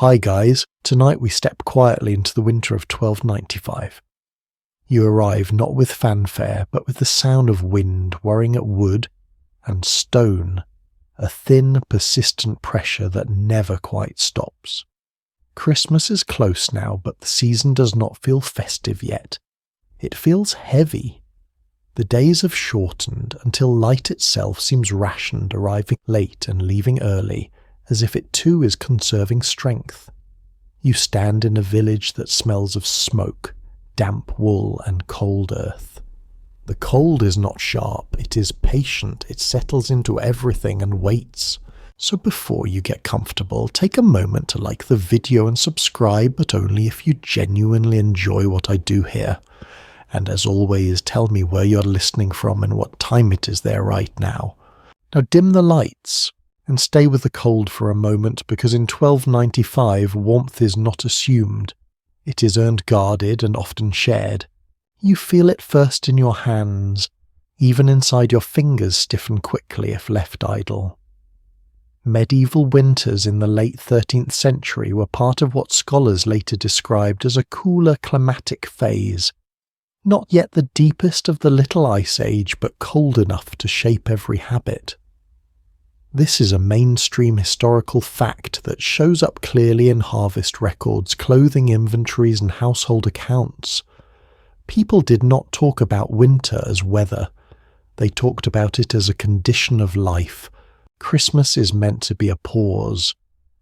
Hi guys, tonight we step quietly into the winter of 1295. You arrive not with fanfare, but with the sound of wind whirring at wood and stone, a thin, persistent pressure that never quite stops. Christmas is close now, but the season does not feel festive yet. It feels heavy. The days have shortened until light itself seems rationed, arriving late and leaving early, as if it too is conserving strength. You stand in a village that smells of smoke, damp wool and cold earth. The cold is not sharp, it is patient, it settles into everything and waits. So before you get comfortable, take a moment to like the video and subscribe, but only if you genuinely enjoy what I do here. And as always, tell me where you're listening from and what time it is there right now. Now dim the lights and stay with the cold for a moment, because in 1295 warmth is not assumed. It is earned guarded and often shared. You feel it first in your hands, even inside your fingers stiffen quickly if left idle. Medieval winters in the late 13th century were part of what scholars later described as a cooler climatic phase. Not yet the deepest of the Little Ice Age, but cold enough to shape every habit. This is a mainstream historical fact that shows up clearly in harvest records, clothing inventories, and household accounts. People did not talk about winter as weather. They talked about it as a condition of life. Christmas is meant to be a pause,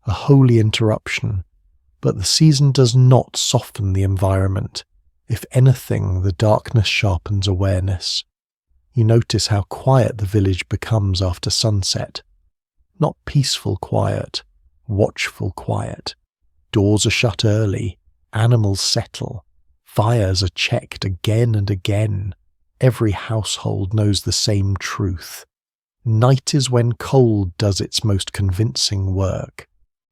a holy interruption, but the season does not soften the environment. If anything, the darkness sharpens awareness. You notice how quiet the village becomes after sunset. Not peaceful quiet, watchful quiet. Doors are shut early, animals settle, fires are checked again and again. Every household knows the same truth. Night is when cold does its most convincing work.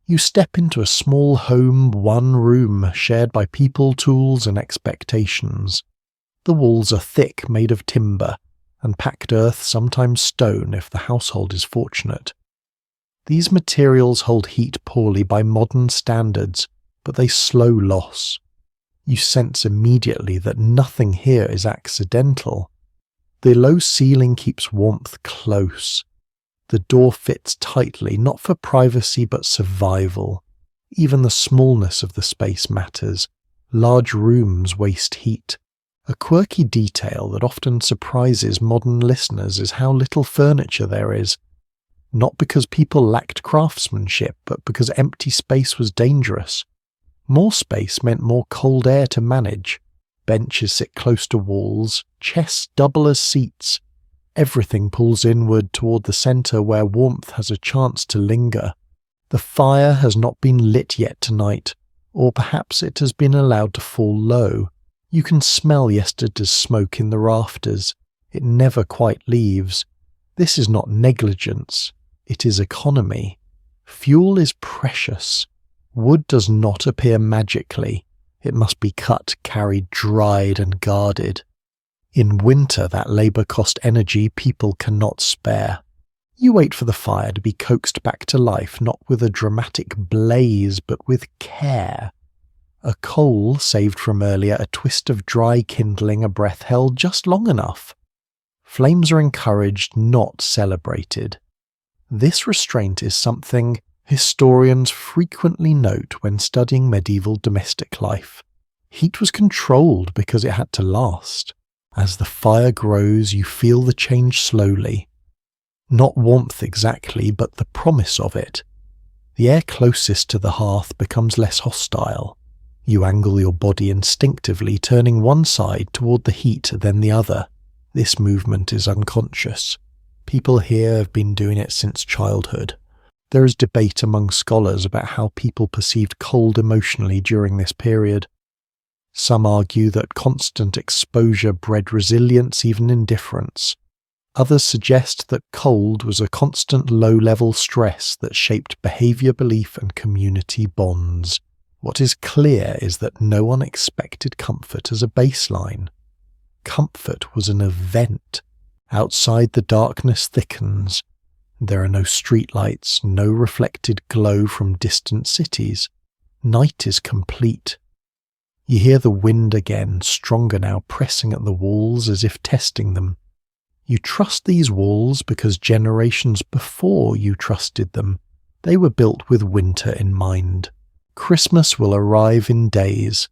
You step into a small home, one room, shared by people, tools, and expectations. The walls are thick, made of timber, and packed earth, sometimes stone if the household is fortunate. These materials hold heat poorly by modern standards, but they slow loss. You sense immediately that nothing here is accidental. The low ceiling keeps warmth close. The door fits tightly, not for privacy but survival. Even the smallness of the space matters. Large rooms waste heat. A quirky detail that often surprises modern listeners is how little furniture there is. Not because people lacked craftsmanship, but because empty space was dangerous. More space meant more cold air to manage. Benches sit close to walls, chests double as seats. Everything pulls inward toward the centre where warmth has a chance to linger. The fire has not been lit yet tonight, or perhaps it has been allowed to fall low. You can smell yesterday's smoke in the rafters. It never quite leaves. This is not negligence. It is economy. Fuel is precious. Wood does not appear magically. It must be cut, carried, dried, and guarded. In winter, that labour cost energy people cannot spare. You wait for the fire to be coaxed back to life, not with a dramatic blaze, but with care. A coal saved from earlier, a twist of dry kindling, a breath held just long enough. Flames are encouraged, not celebrated. This restraint is something historians frequently note when studying medieval domestic life. Heat was controlled because it had to last. As the fire grows, you feel the change slowly. Not warmth exactly, but the promise of it. The air closest to the hearth becomes less hostile. You angle your body instinctively, turning one side toward the heat, then the other. This movement is unconscious. People here have been doing it since childhood. There is debate among scholars about how people perceived cold emotionally during this period. Some argue that constant exposure bred resilience, even indifference. Others suggest that cold was a constant low-level stress that shaped behaviour, belief, and community bonds. What is clear is that no one expected comfort as a baseline. Comfort was an event. Outside, the darkness thickens. There are no streetlights, no reflected glow from distant cities. Night is complete. You hear the wind again, stronger now, pressing at the walls as if testing them. You trust these walls because generations before you trusted them. They were built with winter in mind. Christmas will arrive in days.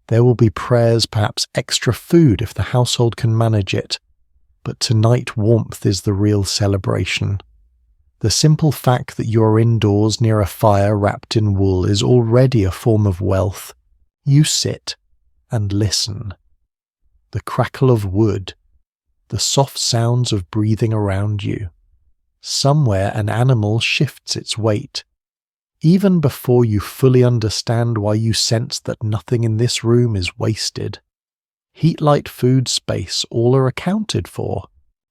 There will be prayers, perhaps extra food if the household can manage it. But tonight warmth is the real celebration. The simple fact that you are indoors near a fire wrapped in wool is already a form of wealth. You sit and listen. The crackle of wood, the soft sounds of breathing around you. Somewhere an animal shifts its weight. Even before you fully understand why you sense that nothing in this room is wasted. Heat, light, food, space, all are accounted for.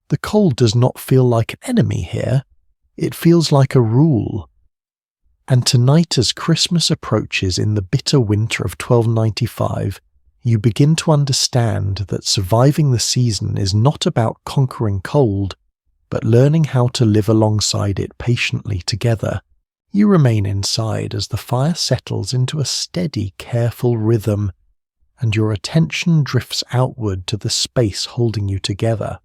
The cold does not feel like an enemy here. It feels like a rule. And tonight, as Christmas approaches in the bitter winter of 1295, you begin to understand that surviving the season is not about conquering cold, but learning how to live alongside it patiently together. You remain inside as the fire settles into a steady, careful rhythm, and your attention drifts outward to the space holding you together.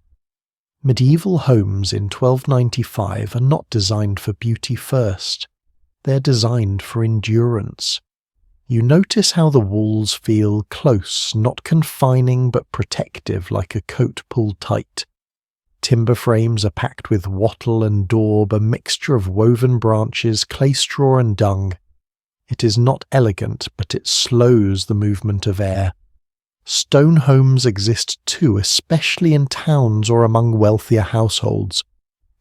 Medieval homes in 1295 are not designed for beauty first. They're designed for endurance. You notice how the walls feel close, not confining but protective, like a coat pulled tight. Timber frames are packed with wattle and daub, a mixture of woven branches, clay straw and dung. It is not elegant, but it slows the movement of air. Stone homes exist too, especially in towns or among wealthier households.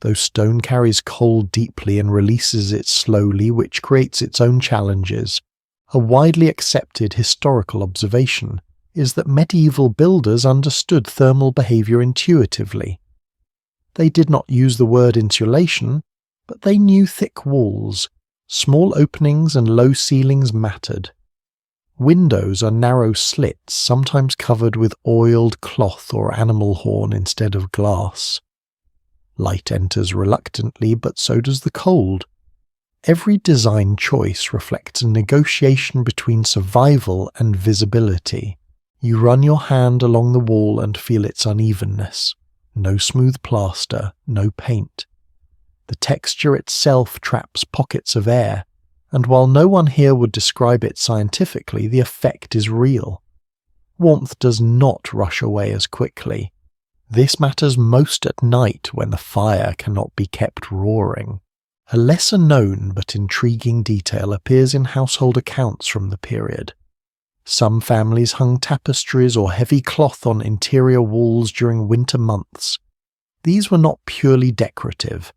Though stone carries cold deeply and releases it slowly, which creates its own challenges. A widely accepted historical observation is that medieval builders understood thermal behavior intuitively. They did not use the word insulation, but they knew thick walls, small openings and low ceilings mattered. Windows are narrow slits, sometimes covered with oiled cloth or animal horn instead of glass. Light enters reluctantly, but so does the cold. Every design choice reflects a negotiation between survival and visibility. You run your hand along the wall and feel its unevenness. No smooth plaster, no paint. The texture itself traps pockets of air, and while no one here would describe it scientifically, the effect is real. Warmth does not rush away as quickly. This matters most at night when the fire cannot be kept roaring. A lesser known but intriguing detail appears in household accounts from the period. Some families hung tapestries or heavy cloth on interior walls during winter months. These were not purely decorative.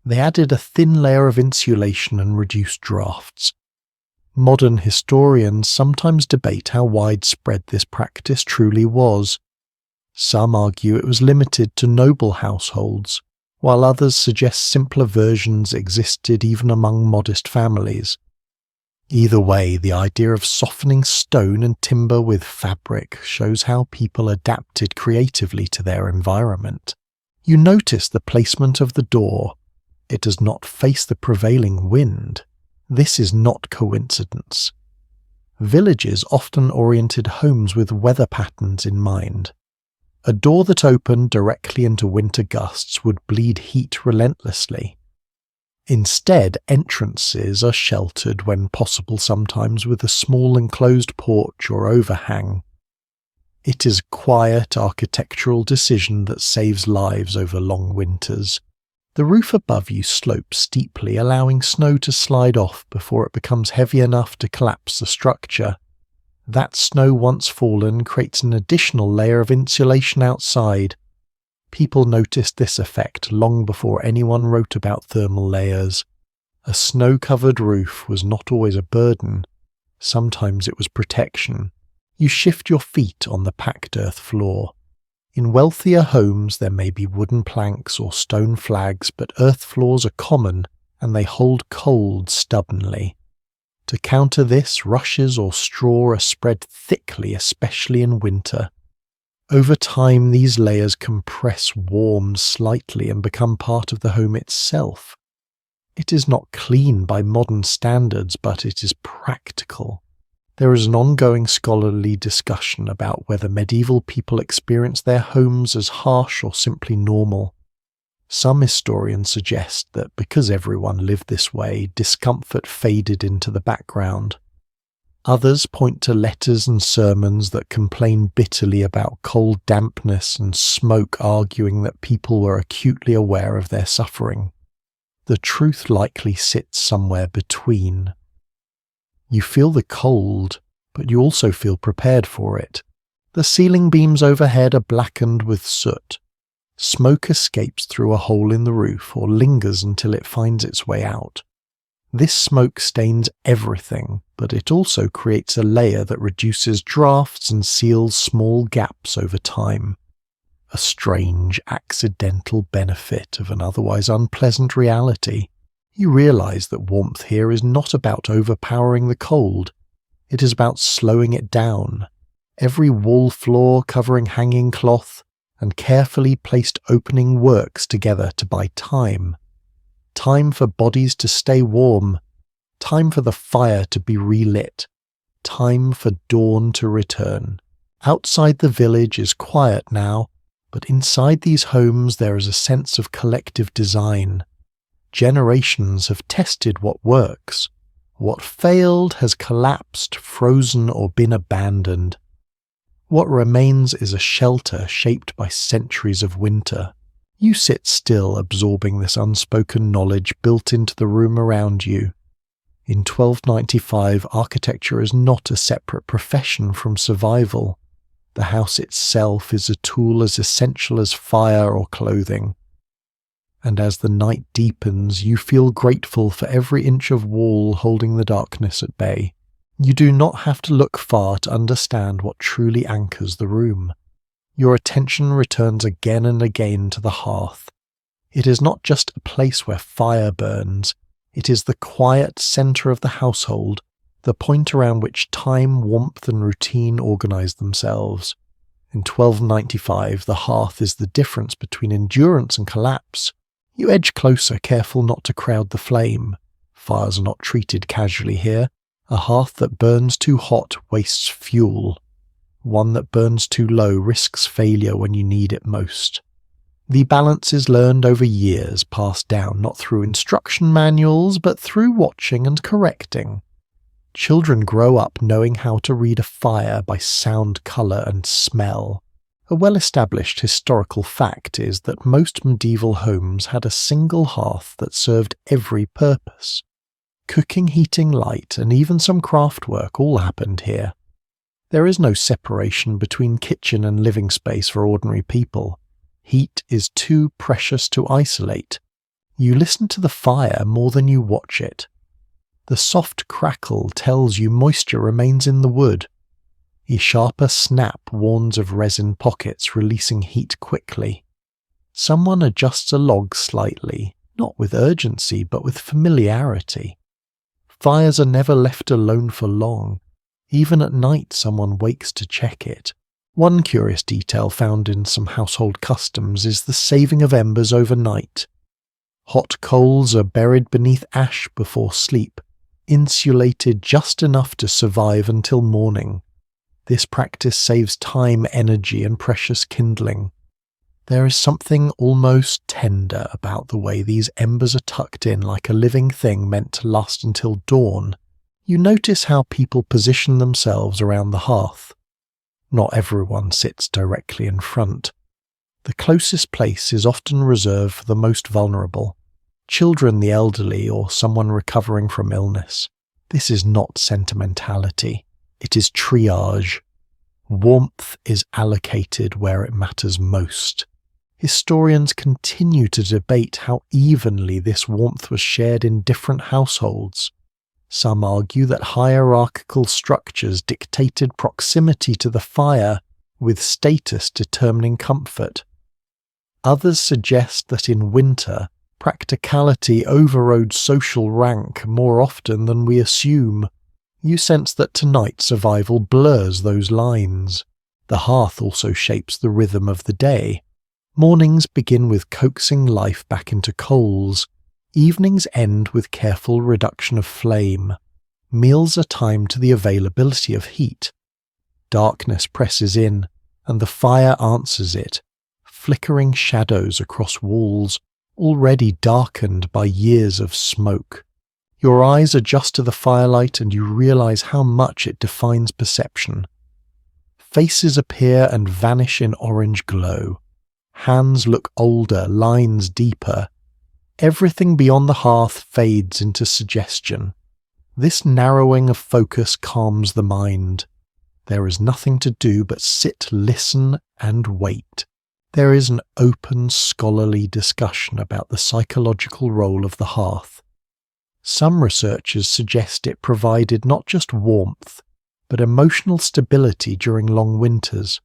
They added a thin layer of insulation and reduced drafts. Modern historians sometimes debate how widespread this practice truly was. Some argue it was limited to noble households, while others suggest simpler versions existed even among modest families. Either way, the idea of softening stone and timber with fabric shows how people adapted creatively to their environment. You notice the placement of the door. It does not face the prevailing wind. This is not coincidence. Villages often oriented homes with weather patterns in mind. A door that opened directly into winter gusts would bleed heat relentlessly. Instead, entrances are sheltered when possible, sometimes with a small enclosed porch or overhang. It is a quiet architectural decision that saves lives over long winters. The roof above you slopes steeply, allowing snow to slide off before it becomes heavy enough to collapse the structure. That snow once fallen creates an additional layer of insulation outside. People noticed this effect long before anyone wrote about thermal layers. A snow-covered roof was not always a burden. Sometimes it was protection. You shift your feet on the packed earth floor. In wealthier homes there may be wooden planks or stone flags, but earth floors are common and they hold cold stubbornly. To counter this, rushes or straw are spread thickly, especially in winter. Over time, these layers compress, warm slightly, and become part of the home itself. It is not clean by modern standards, but it is practical. There is an ongoing scholarly discussion about whether medieval people experienced their homes as harsh or simply normal. Some historians suggest that because everyone lived this way, discomfort faded into the background. Others point to letters and sermons that complain bitterly about cold dampness and smoke, arguing that people were acutely aware of their suffering. The truth likely sits somewhere between. You feel the cold, but you also feel prepared for it. The ceiling beams overhead are blackened with soot. Smoke escapes through a hole in the roof or lingers until it finds its way out. This smoke stains everything, but it also creates a layer that reduces drafts and seals small gaps over time. A strange, accidental benefit of an otherwise unpleasant reality. You realize that warmth here is not about overpowering the cold. It is about slowing it down. Every wall floor covering hanging cloth and carefully placed opening works together to buy time. Time for bodies to stay warm. Time for the fire to be relit. Time for dawn to return. Outside the village is quiet now, but inside these homes there is a sense of collective design. Generations have tested what works. What failed has collapsed, frozen, or been abandoned. What remains is a shelter shaped by centuries of winter. You sit still, absorbing this unspoken knowledge built into the room around you. In 1295, architecture is not a separate profession from survival. The house itself is a tool as essential as fire or clothing. And as the night deepens, you feel grateful for every inch of wall holding the darkness at bay. You do not have to look far to understand what truly anchors the room. Your attention returns again and again to the hearth. It is not just a place where fire burns, it is the quiet centre of the household, the point around which time, warmth and routine organise themselves. In 1295, the hearth is the difference between endurance and collapse. You edge closer, careful not to crowd the flame. Fires are not treated casually here. A hearth that burns too hot wastes fuel. One that burns too low risks failure when you need it most. The balance is learned over years, passed down not through instruction manuals, but through watching and correcting. Children grow up knowing how to read a fire by sound, colour and smell. A well-established historical fact is that most medieval homes had a single hearth that served every purpose. Cooking, heating, light, and even some craft work all happened here. There is no separation between kitchen and living space for ordinary people. Heat is too precious to isolate. You listen to the fire more than you watch it. The soft crackle tells you moisture remains in the wood. A sharper snap warns of resin pockets releasing heat quickly. Someone adjusts a log slightly, not with urgency but with familiarity. Fires are never left alone for long. Even at night someone wakes to check it. One curious detail found in some household customs is the saving of embers overnight. Hot coals are buried beneath ash before sleep, insulated just enough to survive until morning. This practice saves time, energy, and precious kindling. There is something almost tender about the way these embers are tucked in like a living thing meant to last until dawn. You notice how people position themselves around the hearth. Not everyone sits directly in front. The closest place is often reserved for the most vulnerable. Children, the elderly, or someone recovering from illness. This is not sentimentality. It is triage. Warmth is allocated where it matters most. Historians continue to debate how evenly this warmth was shared in different households. Some argue that hierarchical structures dictated proximity to the fire, with status determining comfort. Others suggest that in winter, practicality overrode social rank more often than we assume. You sense that tonight survival blurs those lines. The hearth also shapes the rhythm of the day. Mornings begin with coaxing life back into coals. Evenings end with careful reduction of flame. Meals are timed to the availability of heat. Darkness presses in, and the fire answers it, flickering shadows across walls already darkened by years of smoke. Your eyes adjust to the firelight and you realize how much it defines perception. Faces appear and vanish in orange glow. Hands look older, lines deeper. Everything beyond the hearth fades into suggestion. This narrowing of focus calms the mind. There is nothing to do but sit, listen, and wait. There is an open, scholarly discussion about the psychological role of the hearth. Some researchers suggest it provided not just warmth, but emotional stability during long winters.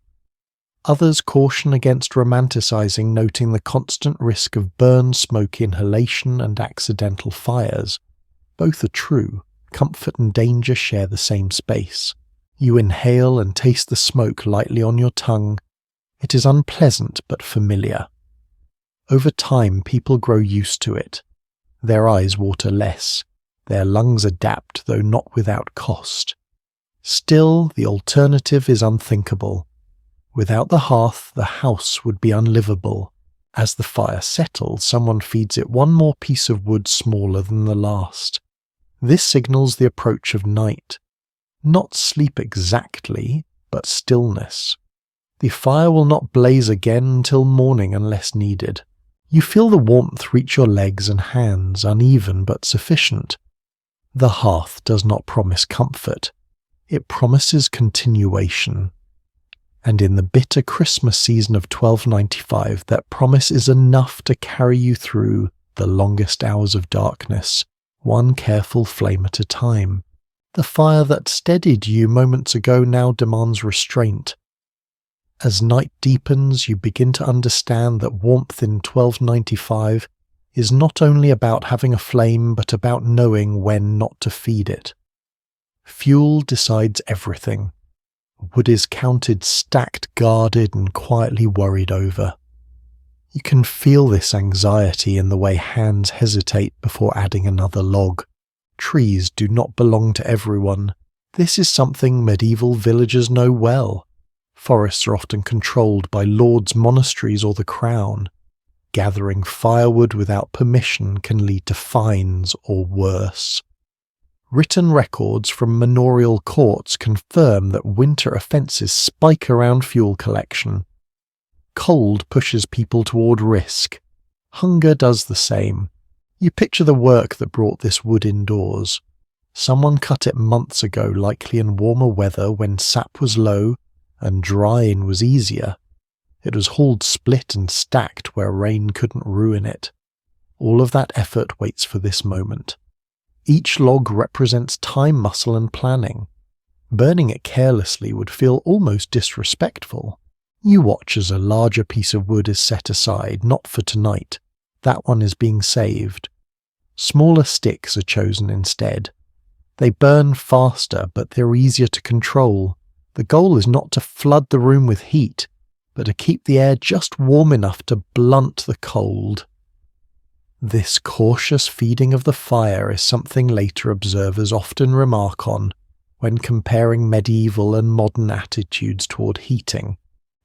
Others caution against romanticizing, noting the constant risk of burn, smoke inhalation, and accidental fires. Both are true. Comfort and danger share the same space. You inhale and taste the smoke lightly on your tongue. It is unpleasant but familiar. Over time, people grow used to it. Their eyes water less. Their lungs adapt, though not without cost. Still, the alternative is unthinkable. Without the hearth, the house would be unlivable. As the fire settles, someone feeds it one more piece of wood smaller than the last. This signals the approach of night. Not sleep exactly, but stillness. The fire will not blaze again until morning unless needed. You feel the warmth reach your legs and hands, uneven but sufficient. The hearth does not promise comfort. It promises continuation. And in the bitter Christmas season of 1295, that promise is enough to carry you through the longest hours of darkness, one careful flame at a time. The fire that steadied you moments ago now demands restraint. As night deepens, you begin to understand that warmth in 1295 is not only about having a flame, but about knowing when not to feed it. Fuel decides everything. Wood is counted, stacked, guarded, and quietly worried over. You can feel this anxiety in the way hands hesitate before adding another log. Trees do not belong to everyone. This is something medieval villagers know well. Forests are often controlled by lords' monasteries or the crown. Gathering firewood without permission can lead to fines or worse. Written records from manorial courts confirm that winter offences spike around fuel collection. Cold pushes people toward risk. Hunger does the same. You picture the work that brought this wood indoors. Someone cut it months ago, likely in warmer weather when sap was low and drying was easier. It was hauled split and stacked where rain couldn't ruin it. All of that effort waits for this moment. Each log represents time, muscle, and planning. Burning it carelessly would feel almost disrespectful. You watch as a larger piece of wood is set aside, not for tonight. That one is being saved. Smaller sticks are chosen instead. They burn faster, but they're easier to control. The goal is not to flood the room with heat, but to keep the air just warm enough to blunt the cold. This cautious feeding of the fire is something later observers often remark on when comparing medieval and modern attitudes toward heating.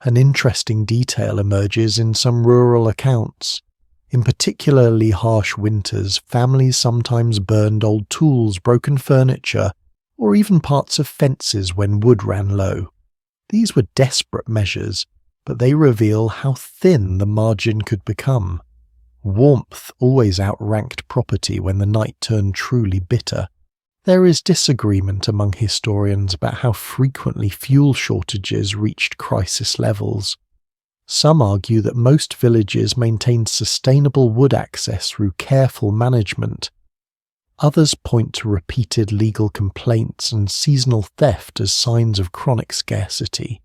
An interesting detail emerges in some rural accounts. In particularly harsh winters, families sometimes burned old tools, broken furniture, or even parts of fences when wood ran low. These were desperate measures, but they reveal how thin the margin could become. Warmth always outranked property when the night turned truly bitter. There is disagreement among historians about how frequently fuel shortages reached crisis levels. Some argue that most villages maintained sustainable wood access through careful management. Others point to repeated legal complaints and seasonal theft as signs of chronic scarcity.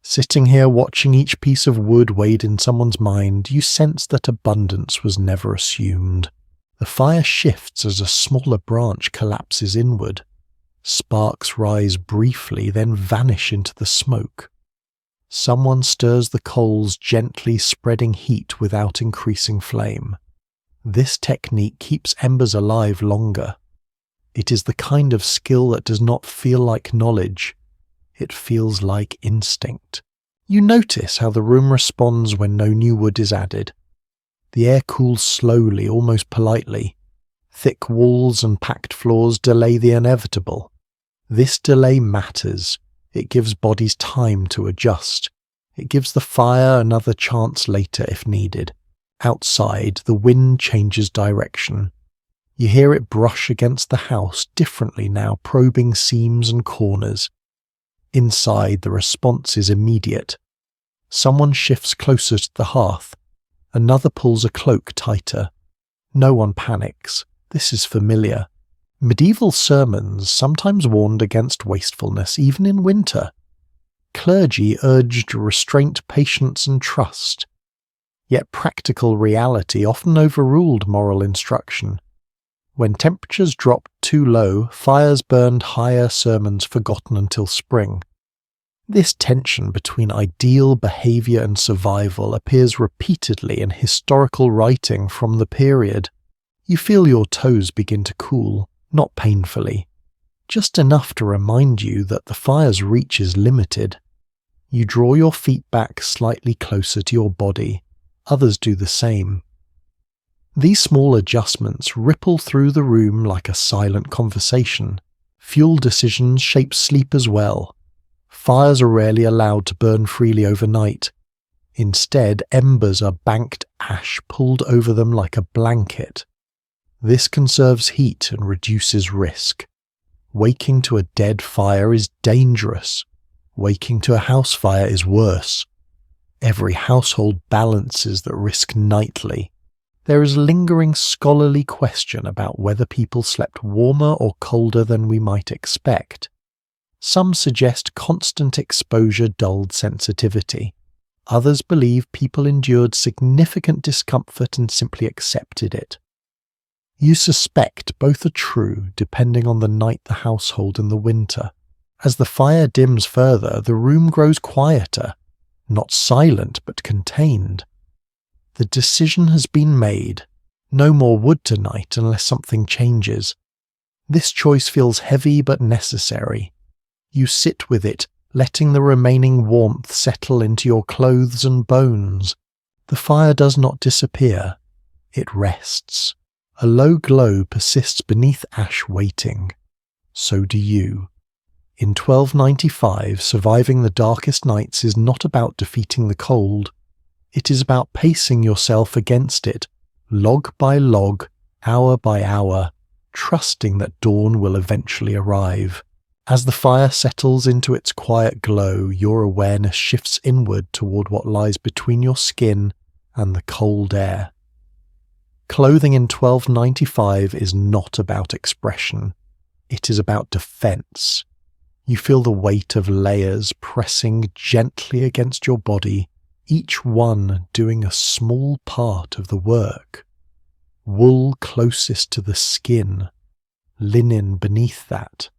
Sitting here watching each piece of wood weighed in someone's mind, you sense that abundance was never assumed. The fire shifts as a smaller branch collapses inward. Sparks rise briefly, then vanish into the smoke. Someone stirs the coals, gently spreading heat without increasing flame. This technique keeps embers alive longer. It is the kind of skill that does not feel like knowledge. It feels like instinct. You notice how the room responds when no new wood is added. The air cools slowly, almost politely. Thick walls and packed floors delay the inevitable. This delay matters. It gives bodies time to adjust. It gives the fire another chance later if needed. Outside, the wind changes direction. You hear it brush against the house differently now, probing seams and corners. Inside, the response is immediate. Someone shifts closer to the hearth. Another pulls a cloak tighter. No one panics. This is familiar. Medieval sermons sometimes warned against wastefulness, even in winter. Clergy urged restraint, patience, and trust. Yet practical reality often overruled moral instruction. When temperatures dropped too low, fires burned higher, sermons forgotten until spring. This tension between ideal behaviour and survival appears repeatedly in historical writing from the period. You feel your toes begin to cool, not painfully, just enough to remind you that the fire's reach is limited. You draw your feet back slightly closer to your body. Others do the same. These small adjustments ripple through the room like a silent conversation. Fuel decisions shape sleep as well. Fires are rarely allowed to burn freely overnight. Instead, embers are banked ash pulled over them like a blanket. This conserves heat and reduces risk. Waking to a dead fire is dangerous. Waking to a house fire is worse. Every household balances the risk nightly. There is a lingering scholarly question about whether people slept warmer or colder than we might expect. Some suggest constant exposure dulled sensitivity. Others believe people endured significant discomfort and simply accepted it. You suspect both are true depending on the night, the household, and the winter. As the fire dims further, the room grows quieter, not silent but contained. The decision has been made. No more wood tonight unless something changes. This choice feels heavy but necessary. You sit with it, letting the remaining warmth settle into your clothes and bones. The fire does not disappear. It rests. A low glow persists beneath ash waiting. So do you. In 1295, surviving the darkest nights is not about defeating the cold. It is about pacing yourself against it, log by log, hour by hour, trusting that dawn will eventually arrive. As the fire settles into its quiet glow, your awareness shifts inward toward what lies between your skin and the cold air. Clothing in 1295 is not about expression. It is about defense. You feel the weight of layers pressing gently against your body, each one doing a small part of the work. Wool closest to the skin, linen beneath that,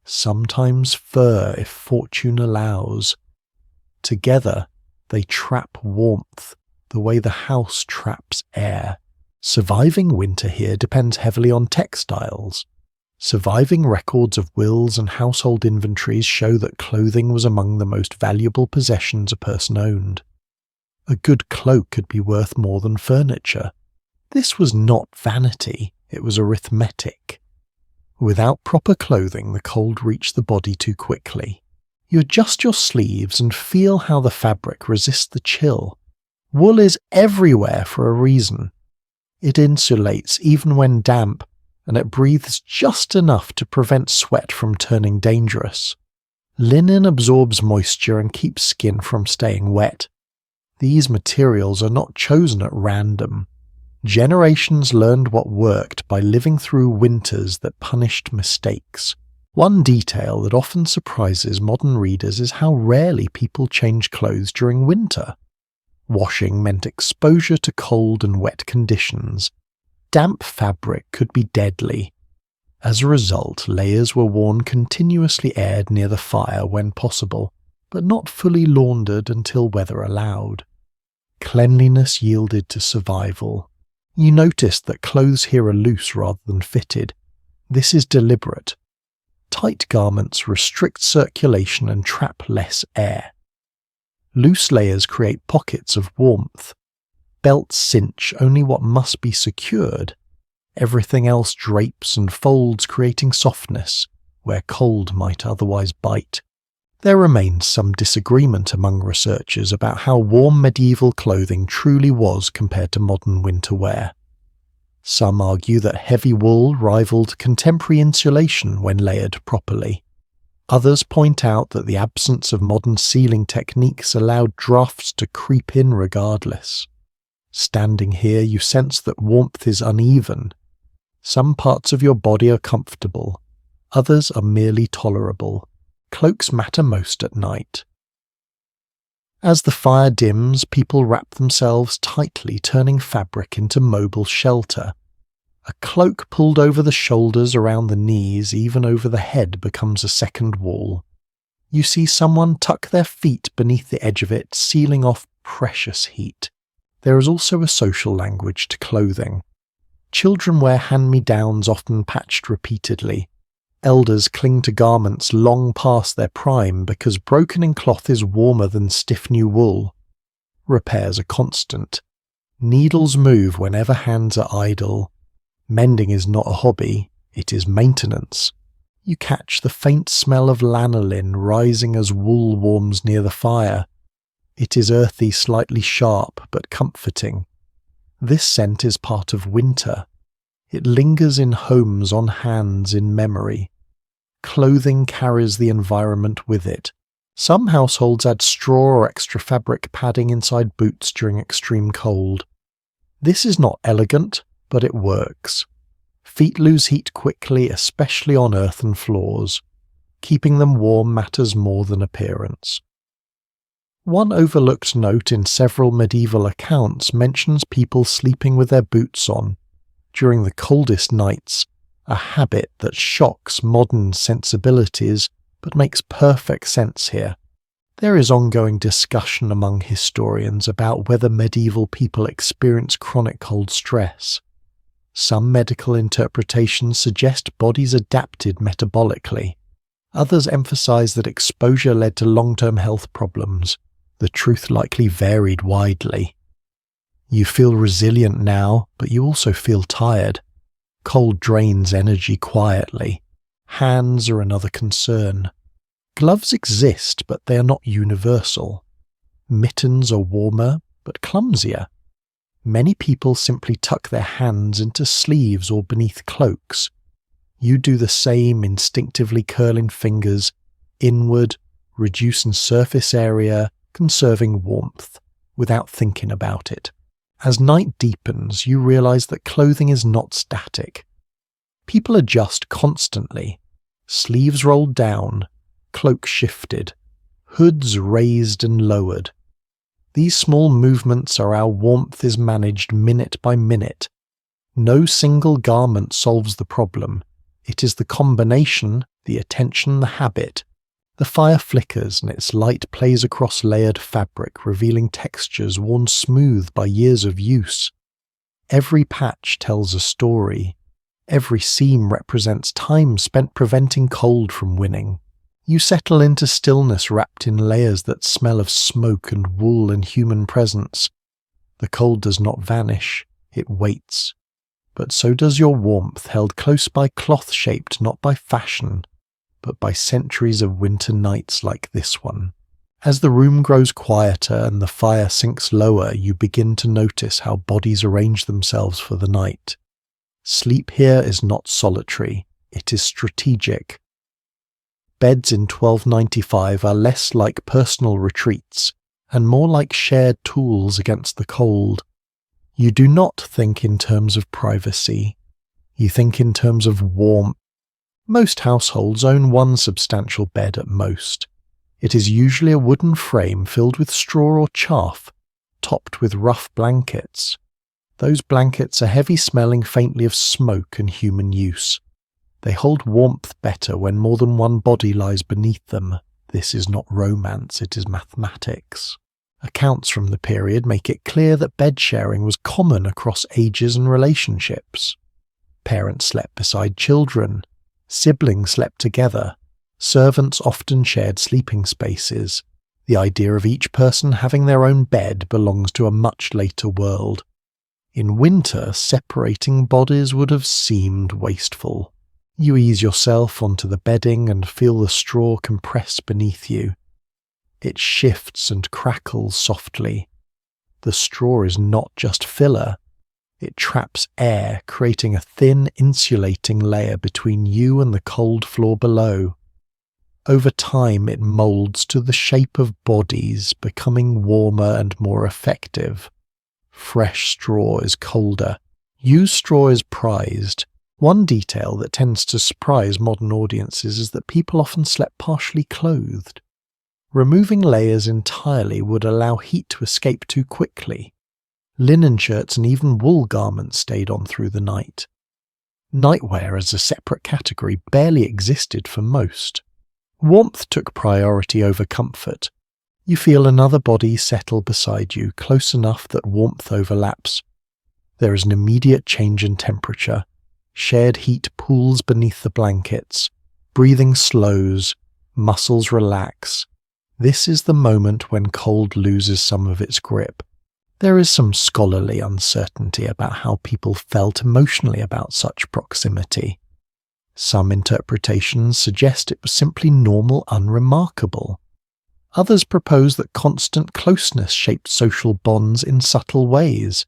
sometimes fur if fortune allows. Together, they trap warmth the way the house traps air. Surviving winter here depends heavily on textiles. Surviving records of wills and household inventories show that clothing was among the most valuable possessions a person owned. A good cloak could be worth more than furniture. This was not vanity, it was arithmetic. Without proper clothing, the cold reached the body too quickly. You adjust your sleeves and feel how the fabric resists the chill. Wool is everywhere for a reason. It insulates even when damp, and it breathes just enough to prevent sweat from turning dangerous. Linen absorbs moisture and keeps skin from staying wet. These materials are not chosen at random. Generations learned what worked by living through winters that punished mistakes. One detail that often surprises modern readers is how rarely people change clothes during winter. Washing meant exposure to cold and wet conditions. Damp fabric could be deadly. As a result, layers were worn continuously aired near the fire when possible, but not fully laundered until weather allowed. Cleanliness yielded to survival. You noticed that clothes here are loose rather than fitted. This is deliberate. Tight garments restrict circulation and trap less air. Loose layers create pockets of warmth. Belts cinch only what must be secured. Everything else drapes and folds, creating softness where cold might otherwise bite. There remains some disagreement among researchers about how warm medieval clothing truly was compared to modern winter wear. Some argue that heavy wool rivaled contemporary insulation when layered properly. Others point out that the absence of modern sealing techniques allowed drafts to creep in regardless. Standing here, you sense that warmth is uneven. Some parts of your body are comfortable, others are merely tolerable. Cloaks matter most at night. As the fire dims, people wrap themselves tightly, turning fabric into mobile shelter. A cloak pulled over the shoulders, around the knees, even over the head becomes a second wall. You see someone tuck their feet beneath the edge of it, sealing off precious heat. There is also a social language to clothing. Children wear hand-me-downs, often patched repeatedly. Elders cling to garments long past their prime because broken-in cloth is warmer than stiff new wool. Repairs are constant. Needles move whenever hands are idle. Mending is not a hobby, it is maintenance. You catch the faint smell of lanolin rising as wool warms near the fire. It is earthy, slightly sharp, but comforting. This scent is part of winter. It lingers in homes, on hands, in memory. Clothing carries the environment with it. Some households add straw or extra fabric padding inside boots during extreme cold. This is not elegant, but it works. Feet lose heat quickly, especially on earthen floors. Keeping them warm matters more than appearance. One overlooked note in several medieval accounts mentions people sleeping with their boots on during the coldest nights, a habit that shocks modern sensibilities but makes perfect sense here. There is ongoing discussion among historians about whether medieval people experienced chronic cold stress. Some medical interpretations suggest bodies adapted metabolically. Others emphasize that exposure led to long-term health problems. The truth likely varied widely. You feel resilient now, but you also feel tired. Cold drains energy quietly. Hands are another concern. Gloves exist, but they are not universal. Mittens are warmer, but clumsier. Many people simply tuck their hands into sleeves or beneath cloaks. You do the same, instinctively curling fingers inward, reducing surface area, conserving warmth, without thinking about it. As night deepens, you realize that clothing is not static. People adjust constantly. Sleeves rolled down, cloaks shifted, hoods raised and lowered. These small movements are how warmth is managed minute by minute. No single garment solves the problem. It is the combination, the attention, the habit. The fire flickers and its light plays across layered fabric, revealing textures worn smooth by years of use. Every patch tells a story. Every seam represents time spent preventing cold from winning. You settle into stillness wrapped in layers that smell of smoke and wool and human presence. The cold does not vanish, it waits. But so does your warmth, held close by cloth shaped not by fashion, but by centuries of winter nights like this one. As the room grows quieter and the fire sinks lower, you begin to notice how bodies arrange themselves for the night. Sleep here is not solitary, it is strategic. Beds in 1295 are less like personal retreats, and more like shared tools against the cold. You do not think in terms of privacy, you think in terms of warmth. Most households own one substantial bed at most. It is usually a wooden frame filled with straw or chaff, topped with rough blankets. Those blankets are heavy, smelling faintly of smoke and human use. They hold warmth better when more than one body lies beneath them. This is not romance, it is mathematics. Accounts from the period make it clear that bed sharing was common across ages and relationships. Parents slept beside children. Siblings slept together. Servants often shared sleeping spaces. The idea of each person having their own bed belongs to a much later world. In winter, separating bodies would have seemed wasteful. You ease yourself onto the bedding and feel the straw compress beneath you. It shifts and crackles softly. The straw is not just filler. It traps air, creating a thin, insulating layer between you and the cold floor below. Over time, it molds to the shape of bodies, becoming warmer and more effective. Fresh straw is colder. Used straw is prized. One detail that tends to surprise modern audiences is that people often slept partially clothed. Removing layers entirely would allow heat to escape too quickly. Linen shirts and even wool garments stayed on through the night. Nightwear as a separate category barely existed for most. Warmth took priority over comfort. You feel another body settle beside you, close enough that warmth overlaps. There is an immediate change in temperature. Shared heat pools beneath the blankets. Breathing slows. Muscles relax. This is the moment when cold loses some of its grip. There is some scholarly uncertainty about how people felt emotionally about such proximity. Some interpretations suggest it was simply normal, unremarkable. Others propose that constant closeness shaped social bonds in subtle ways.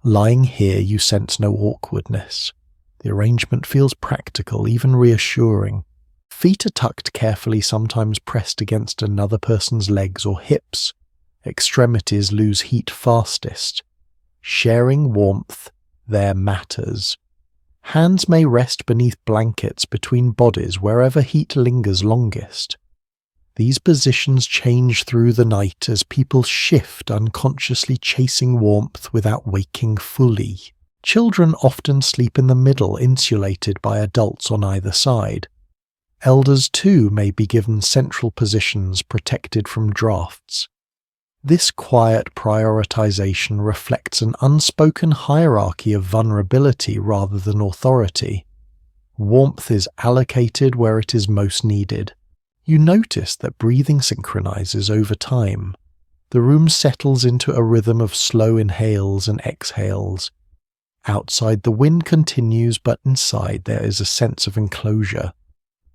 Lying here, you sense no awkwardness. The arrangement feels practical, even reassuring. Feet are tucked carefully, sometimes pressed against another person's legs or hips. Extremities lose heat fastest. Sharing warmth there matters. Hands may rest beneath blankets between bodies wherever heat lingers longest. These positions change through the night as people shift, unconsciously chasing warmth without waking fully. Children often sleep in the middle, insulated by adults on either side. Elders too may be given central positions protected from drafts. This quiet prioritization reflects an unspoken hierarchy of vulnerability rather than authority. Warmth is allocated where it is most needed. You notice that breathing synchronizes over time. The room settles into a rhythm of slow inhales and exhales. Outside the wind continues, but inside there is a sense of enclosure.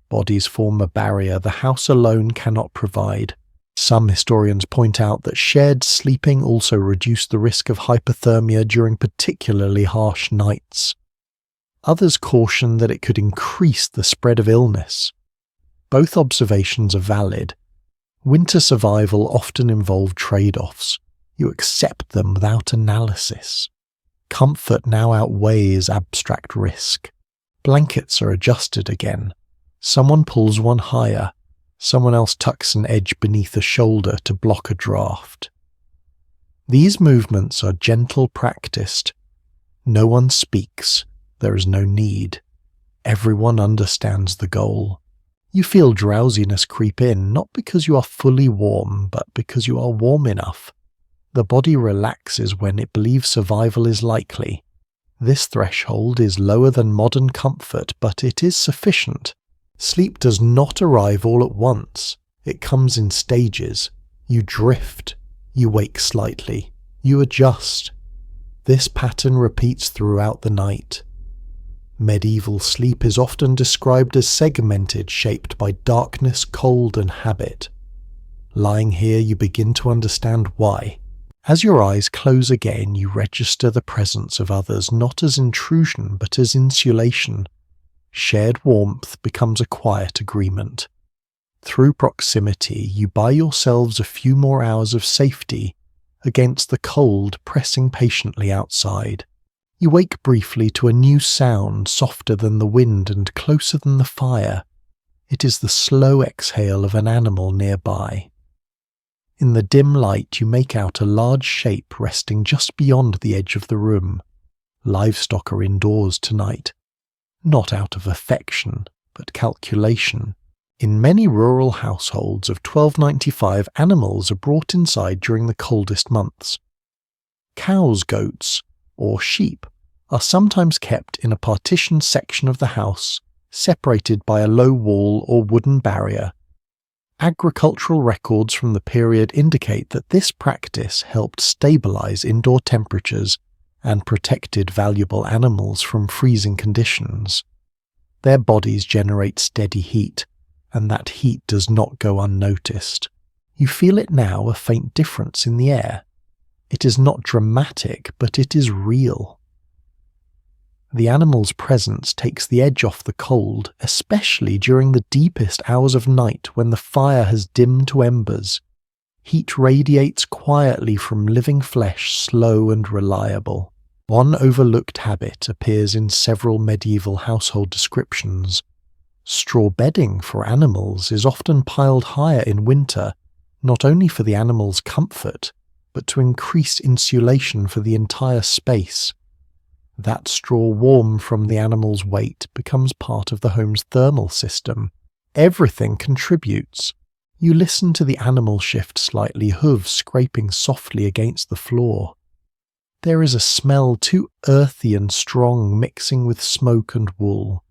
Bodies form a barrier the house alone cannot provide. Some historians point out that shared sleeping also reduced the risk of hypothermia during particularly harsh nights. Others caution that it could increase the spread of illness. Both observations are valid. Winter survival often involved trade-offs. You accept them without analysis. Comfort now outweighs abstract risk. Blankets are adjusted again. Someone pulls one higher. Someone else tucks an edge beneath a shoulder to block a draft. These movements are gentle practiced. No one speaks. There is no need. Everyone understands the goal. You feel drowsiness creep in, not because you are fully warm, but because you are warm enough. The body relaxes when it believes survival is likely. This threshold is lower than modern comfort, but it is sufficient. Sleep does not arrive all at once. It comes in stages. You drift. You wake slightly. You adjust. This pattern repeats throughout the night. Medieval sleep is often described as segmented, shaped by darkness, cold, and habit. Lying here, you begin to understand why. As your eyes close again, you register the presence of others not as intrusion, but as insulation. Shared warmth becomes a quiet agreement. Through proximity, you buy yourselves a few more hours of safety against the cold pressing patiently outside. You wake briefly to a new sound, softer than the wind and closer than the fire. It is the slow exhale of an animal nearby. In the dim light, you make out a large shape resting just beyond the edge of the room. Livestock are indoors tonight. Not out of affection, but calculation. In many rural households of 1295, animals are brought inside during the coldest months. Cows, goats, or sheep are sometimes kept in a partitioned section of the house, separated by a low wall or wooden barrier. Agricultural records from the period indicate that this practice helped stabilize indoor temperatures and protected valuable animals from freezing conditions. Their bodies generate steady heat, and that heat does not go unnoticed. You feel it now, a faint difference in the air. It is not dramatic, but it is real. The animal's presence takes the edge off the cold, especially during the deepest hours of night when the fire has dimmed to embers. Heat radiates quietly from living flesh, slow and reliable. One overlooked habit appears in several medieval household descriptions. Straw bedding for animals is often piled higher in winter, not only for the animal's comfort, but to increase insulation for the entire space. That straw warm from the animal's weight becomes part of the home's thermal system. Everything contributes. You listen to the animal shift slightly, hooves scraping softly against the floor. There is a smell too earthy and strong mixing with smoke and wool.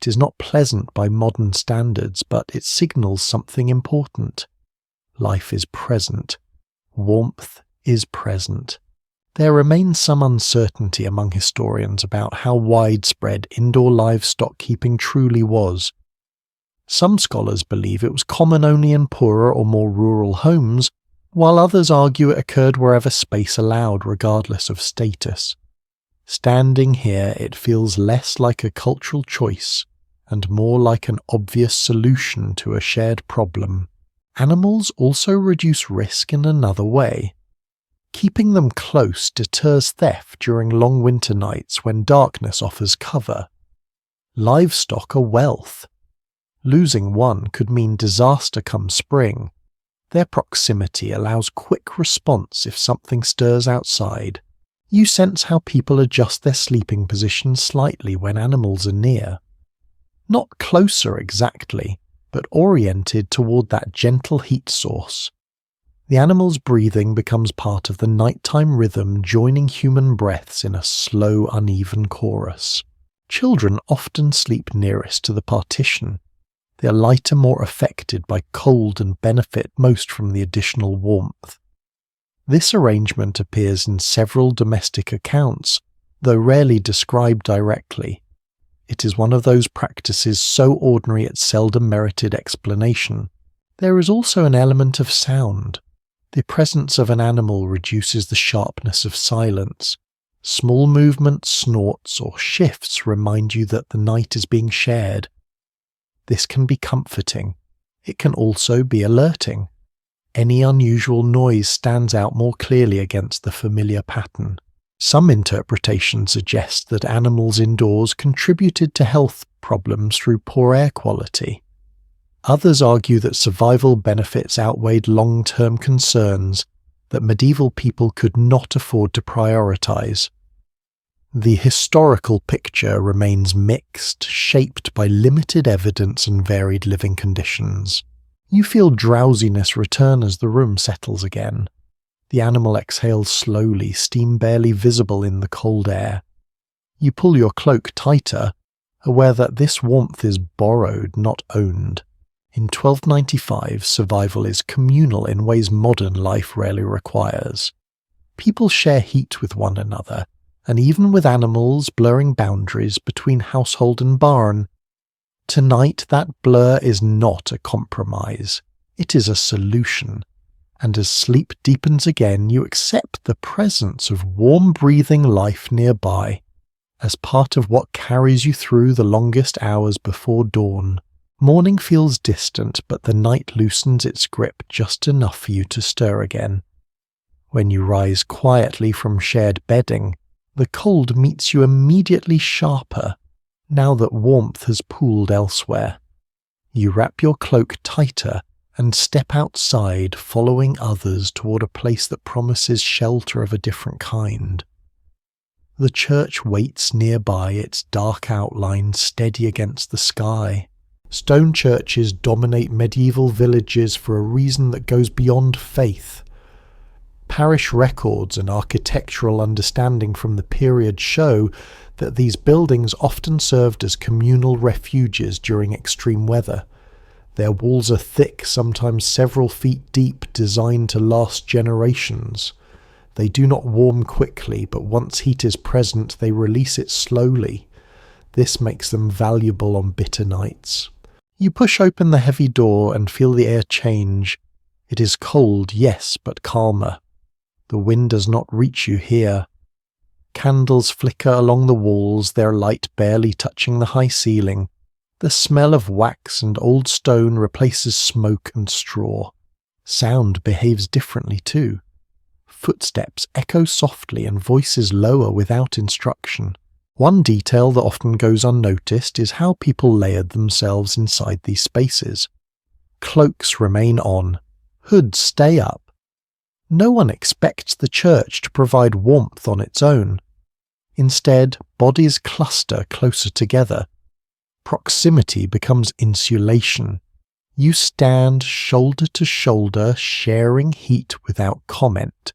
It is not pleasant by modern standards, but it signals something important. Life is present. Warmth is present. There remains some uncertainty among historians about how widespread indoor livestock keeping truly was. Some scholars believe it was common only in poorer or more rural homes, while others argue it occurred wherever space allowed, regardless of status. Standing here, it feels less like a cultural choice and more like an obvious solution to a shared problem. Animals also reduce risk in another way. Keeping them close deters theft during long winter nights when darkness offers cover. Livestock are wealth. Losing one could mean disaster come spring. Their proximity allows quick response if something stirs outside. You sense how people adjust their sleeping positions slightly when animals are near. Not closer exactly, but oriented toward that gentle heat source. The animal's breathing becomes part of the nighttime rhythm, joining human breaths in a slow, uneven chorus. Children often sleep nearest to the partition. They are lighter, more affected by cold and benefit most from the additional warmth. This arrangement appears in several domestic accounts, though rarely described directly. It is one of those practices so ordinary it seldom merited explanation. There is also an element of sound. The presence of an animal reduces the sharpness of silence. Small movements, snorts, or shifts remind you that the night is being shared. This can be comforting. It can also be alerting. Any unusual noise stands out more clearly against the familiar pattern. Some interpretations suggest that animals indoors contributed to health problems through poor air quality. Others argue that survival benefits outweighed long-term concerns that medieval people could not afford to prioritize. The historical picture remains mixed, shaped by limited evidence and varied living conditions. You feel drowsiness return as the room settles again. The animal exhales slowly, steam barely visible in the cold air. You pull your cloak tighter, aware that this warmth is borrowed, not owned. In 1295, survival is communal in ways modern life rarely requires. People share heat with one another, and even with animals blurring boundaries between household and barn. Tonight, that blur is not a compromise. It is a solution. And as sleep deepens again, you accept the presence of warm-breathing life nearby, as part of what carries you through the longest hours before dawn. Morning feels distant, but the night loosens its grip just enough for you to stir again. When you rise quietly from shared bedding, the cold meets you immediately sharper, now that warmth has pooled elsewhere. You wrap your cloak tighter and step outside, following others toward a place that promises shelter of a different kind. The church waits nearby, its dark outline steady against the sky. Stone churches dominate medieval villages for a reason that goes beyond faith. Parish records and architectural understanding from the period show that these buildings often served as communal refuges during extreme weather. Their walls are thick, sometimes several feet deep, designed to last generations. They do not warm quickly, but once heat is present, they release it slowly. This makes them valuable on bitter nights. You push open the heavy door and feel the air change. It is cold, yes, but calmer. The wind does not reach you here. Candles flicker along the walls, their light barely touching the high ceiling. The smell of wax and old stone replaces smoke and straw. Sound behaves differently too. Footsteps echo softly and voices lower without instruction. One detail that often goes unnoticed is how people layered themselves inside these spaces. Cloaks remain on. Hoods stay up. No one expects the church to provide warmth on its own. Instead, bodies cluster closer together. Proximity becomes insulation. You stand shoulder to shoulder, sharing heat without comment.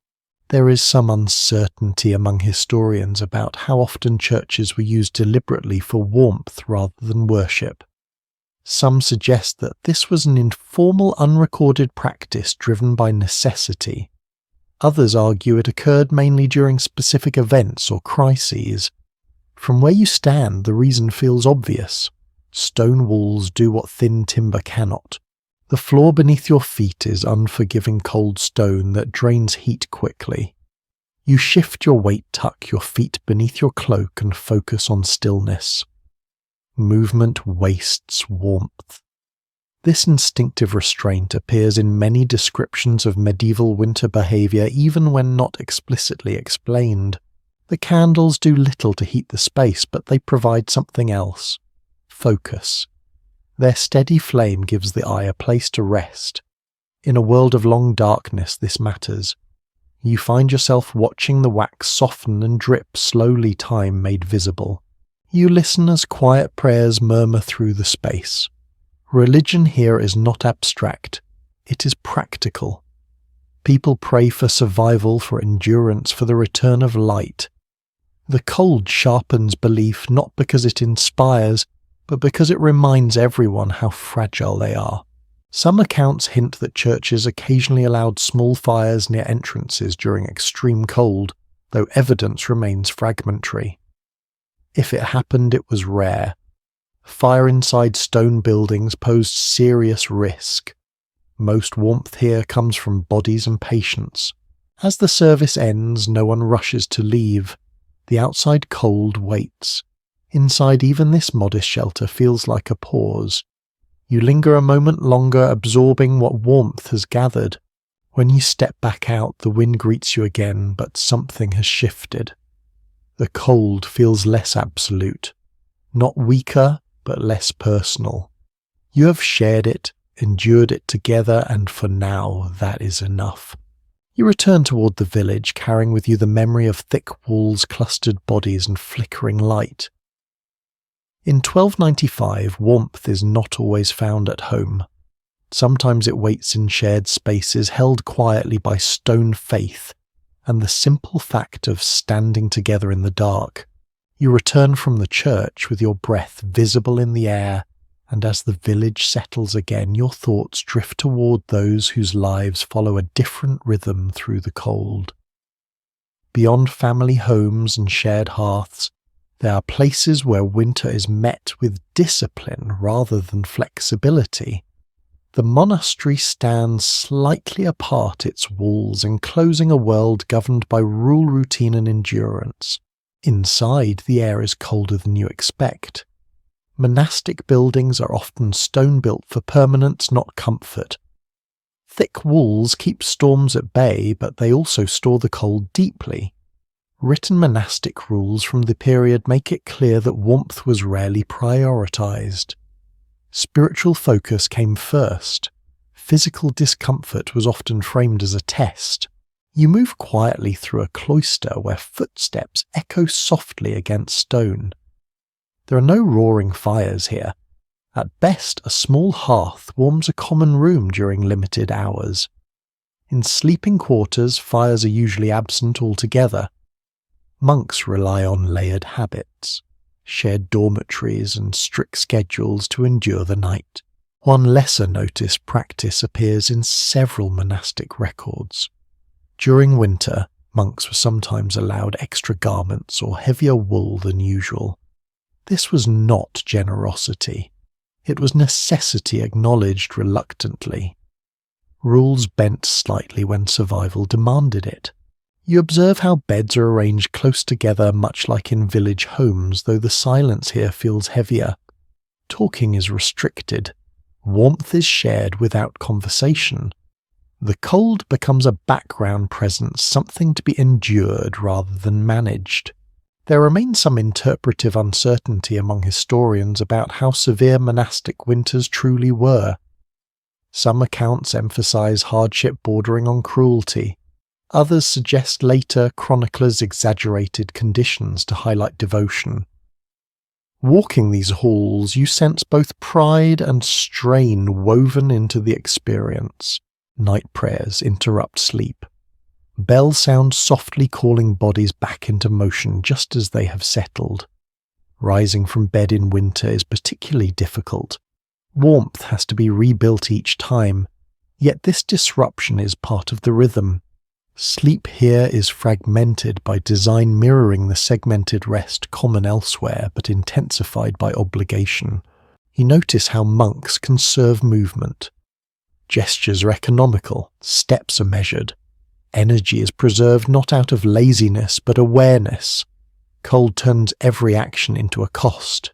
There is some uncertainty among historians about how often churches were used deliberately for warmth rather than worship. Some suggest that this was an informal, unrecorded practice driven by necessity. Others argue it occurred mainly during specific events or crises. From where you stand, the reason feels obvious. Stone walls do what thin timber cannot. The floor beneath your feet is unforgiving cold stone that drains heat quickly. You shift your weight, tuck your feet beneath your cloak and focus on stillness. Movement wastes warmth. This instinctive restraint appears in many descriptions of medieval winter behaviour even when not explicitly explained. The candles do little to heat the space, but they provide something else. Focus. Their steady flame gives the eye a place to rest. In a world of long darkness, this matters. You find yourself watching the wax soften and drip, slowly, time made visible. You listen as quiet prayers murmur through the space. Religion here is not abstract. It is practical. People pray for survival, for endurance, for the return of light. The cold sharpens belief not because it inspires, but because it reminds everyone how fragile they are. Some accounts hint that churches occasionally allowed small fires near entrances during extreme cold, though evidence remains fragmentary. If it happened, it was rare. Fire inside stone buildings posed serious risk. Most warmth here comes from bodies and patients. As the service ends, no one rushes to leave. The outside cold waits. Inside even this modest shelter feels like a pause. You linger a moment longer, absorbing what warmth has gathered. When you step back out, the wind greets you again, but something has shifted. The cold feels less absolute. Not weaker, but less personal. You have shared it, endured it together, and for now, that is enough. You return toward the village, carrying with you the memory of thick walls, clustered bodies, and flickering light. In 1295, warmth is not always found at home. Sometimes it waits in shared spaces held quietly by stone faith and the simple fact of standing together in the dark. You return from the church with your breath visible in the air, and as the village settles again, your thoughts drift toward those whose lives follow a different rhythm through the cold. Beyond family homes and shared hearths, there are places where winter is met with discipline rather than flexibility. The monastery stands slightly apart, its walls enclosing a world governed by rule, routine, and endurance. Inside, the air is colder than you expect. Monastic buildings are often stone-built for permanence, not comfort. Thick walls keep storms at bay, but they also store the cold deeply. Written monastic rules from the period make it clear that warmth was rarely prioritized. Spiritual focus came first. Physical discomfort was often framed as a test. You move quietly through a cloister where footsteps echo softly against stone. There are no roaring fires here. At best, a small hearth warms a common room during limited hours. In sleeping quarters, fires are usually absent altogether. Monks rely on layered habits, shared dormitories and strict schedules to endure the night. One lesser noticed practice appears in several monastic records. During winter, monks were sometimes allowed extra garments or heavier wool than usual. This was not generosity. It was necessity acknowledged reluctantly. Rules bent slightly when survival demanded it. You observe how beds are arranged close together, much like in village homes, though the silence here feels heavier. Talking is restricted. Warmth is shared without conversation. The cold becomes a background presence, something to be endured rather than managed. There remains some interpretive uncertainty among historians about how severe monastic winters truly were. Some accounts emphasize hardship bordering on cruelty. Others suggest later chroniclers exaggerated conditions to highlight devotion. Walking these halls, you sense both pride and strain woven into the experience. Night prayers interrupt sleep. Bells sound softly calling bodies back into motion just as they have settled. Rising from bed in winter is particularly difficult. Warmth has to be rebuilt each time, yet this disruption is part of the rhythm. Sleep here is fragmented by design mirroring the segmented rest common elsewhere but intensified by obligation. You notice how monks conserve movement. Gestures are economical, steps are measured. Energy is preserved not out of laziness but awareness. Cold turns every action into a cost.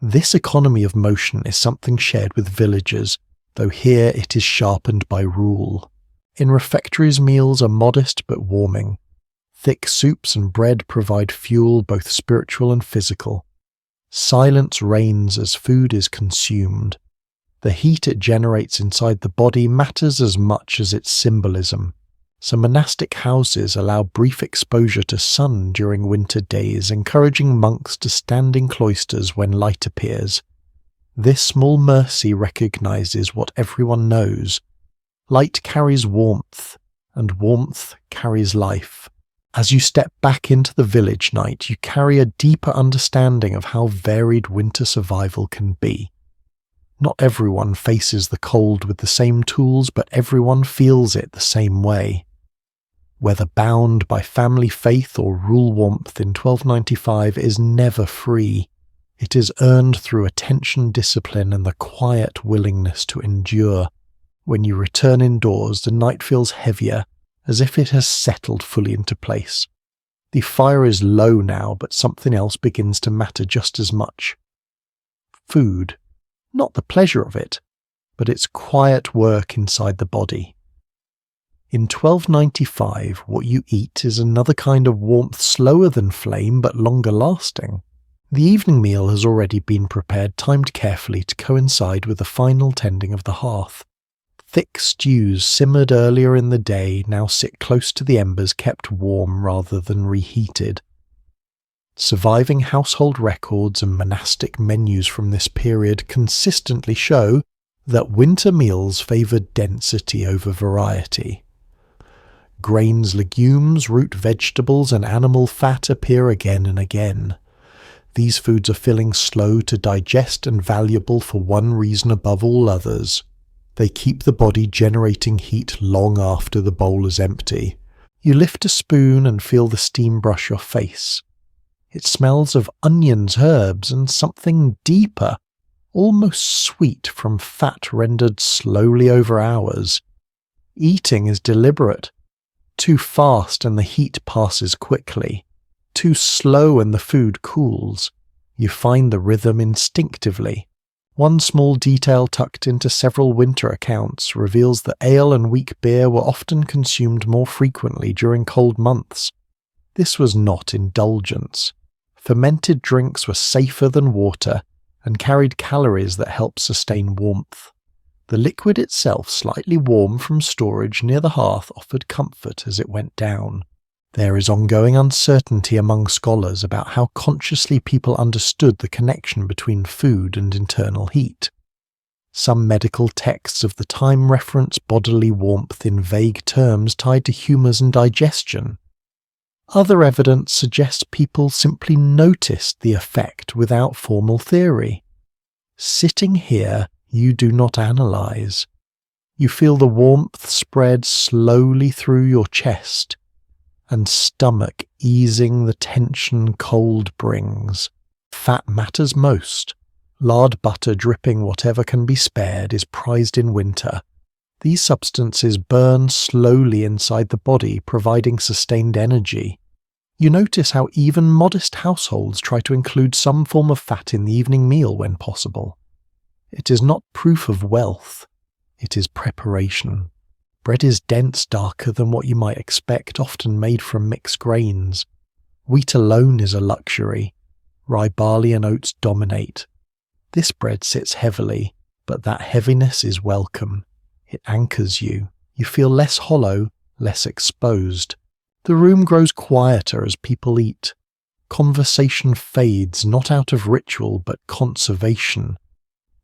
This economy of motion is something shared with villagers, though here it is sharpened by rule. In refectories, meals are modest but warming. Thick soups and bread provide fuel both spiritual and physical. Silence reigns as food is consumed. The heat it generates inside the body matters as much as its symbolism. So monastic houses allow brief exposure to sun during winter days, encouraging monks to stand in cloisters when light appears. This small mercy recognizes what everyone knows. Light carries warmth, and warmth carries life. As you step back into the village night, you carry a deeper understanding of how varied winter survival can be. Not everyone faces the cold with the same tools, but everyone feels it the same way. Whether bound by family faith or rule warmth in 1295 is never free. It is earned through attention, discipline, and the quiet willingness to endure. When you return indoors, the night feels heavier, as if it has settled fully into place. The fire is low now, but something else begins to matter just as much. Food. Not the pleasure of it, but its quiet work inside the body. In 1295, what you eat is another kind of warmth, slower than flame but longer lasting. The evening meal has already been prepared, timed carefully to coincide with the final tending of the hearth. Thick stews simmered earlier in the day now sit close to the embers, kept warm rather than reheated. Surviving household records and monastic menus from this period consistently show that winter meals favoured density over variety. Grains, legumes, root vegetables, and animal fat appear again and again. These foods are filling, slow to digest, and valuable for one reason above all others. They keep the body generating heat long after the bowl is empty. You lift a spoon and feel the steam brush your face. It smells of onions, herbs, and something deeper, almost sweet from fat rendered slowly over hours. Eating is deliberate. Too fast and the heat passes quickly. Too slow and the food cools. You find the rhythm instinctively. One small detail tucked into several winter accounts reveals that ale and weak beer were often consumed more frequently during cold months. This was not indulgence. Fermented drinks were safer than water and carried calories that helped sustain warmth. The liquid itself, slightly warm from storage near the hearth, offered comfort as it went down. There is ongoing uncertainty among scholars about how consciously people understood the connection between food and internal heat. Some medical texts of the time reference bodily warmth in vague terms tied to humours and digestion. Other evidence suggests people simply noticed the effect without formal theory. Sitting here, you do not analyse. You feel the warmth spread slowly through your chest and stomach, easing the tension cold brings. Fat matters most. Lard butter dripping whatever can be spared is prized in winter. These substances burn slowly inside the body, providing sustained energy. You notice how even modest households try to include some form of fat in the evening meal when possible. It is not proof of wealth, it is preparation. Bread is dense, darker than what you might expect, often made from mixed grains. Wheat alone is a luxury. Rye, barley and oats dominate. This bread sits heavily, but that heaviness is welcome. It anchors you. You feel less hollow, less exposed. The room grows quieter as people eat. Conversation fades, not out of ritual, but conservation.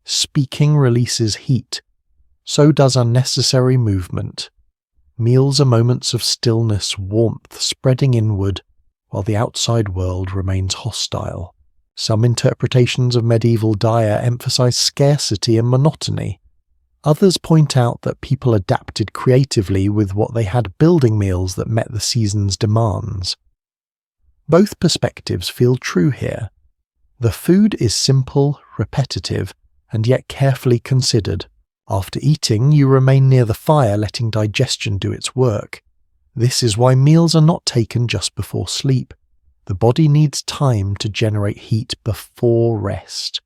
Speaking releases heat. So does unnecessary movement. Meals are moments of stillness, warmth spreading inward, while the outside world remains hostile. Some interpretations of medieval diet emphasize scarcity and monotony. Others point out that people adapted creatively with what they had, building meals that met the season's demands. Both perspectives feel true here. The food is simple, repetitive, and yet carefully considered. After eating, you remain near the fire, letting digestion do its work. This is why meals are not taken just before sleep. The body needs time to generate heat before rest.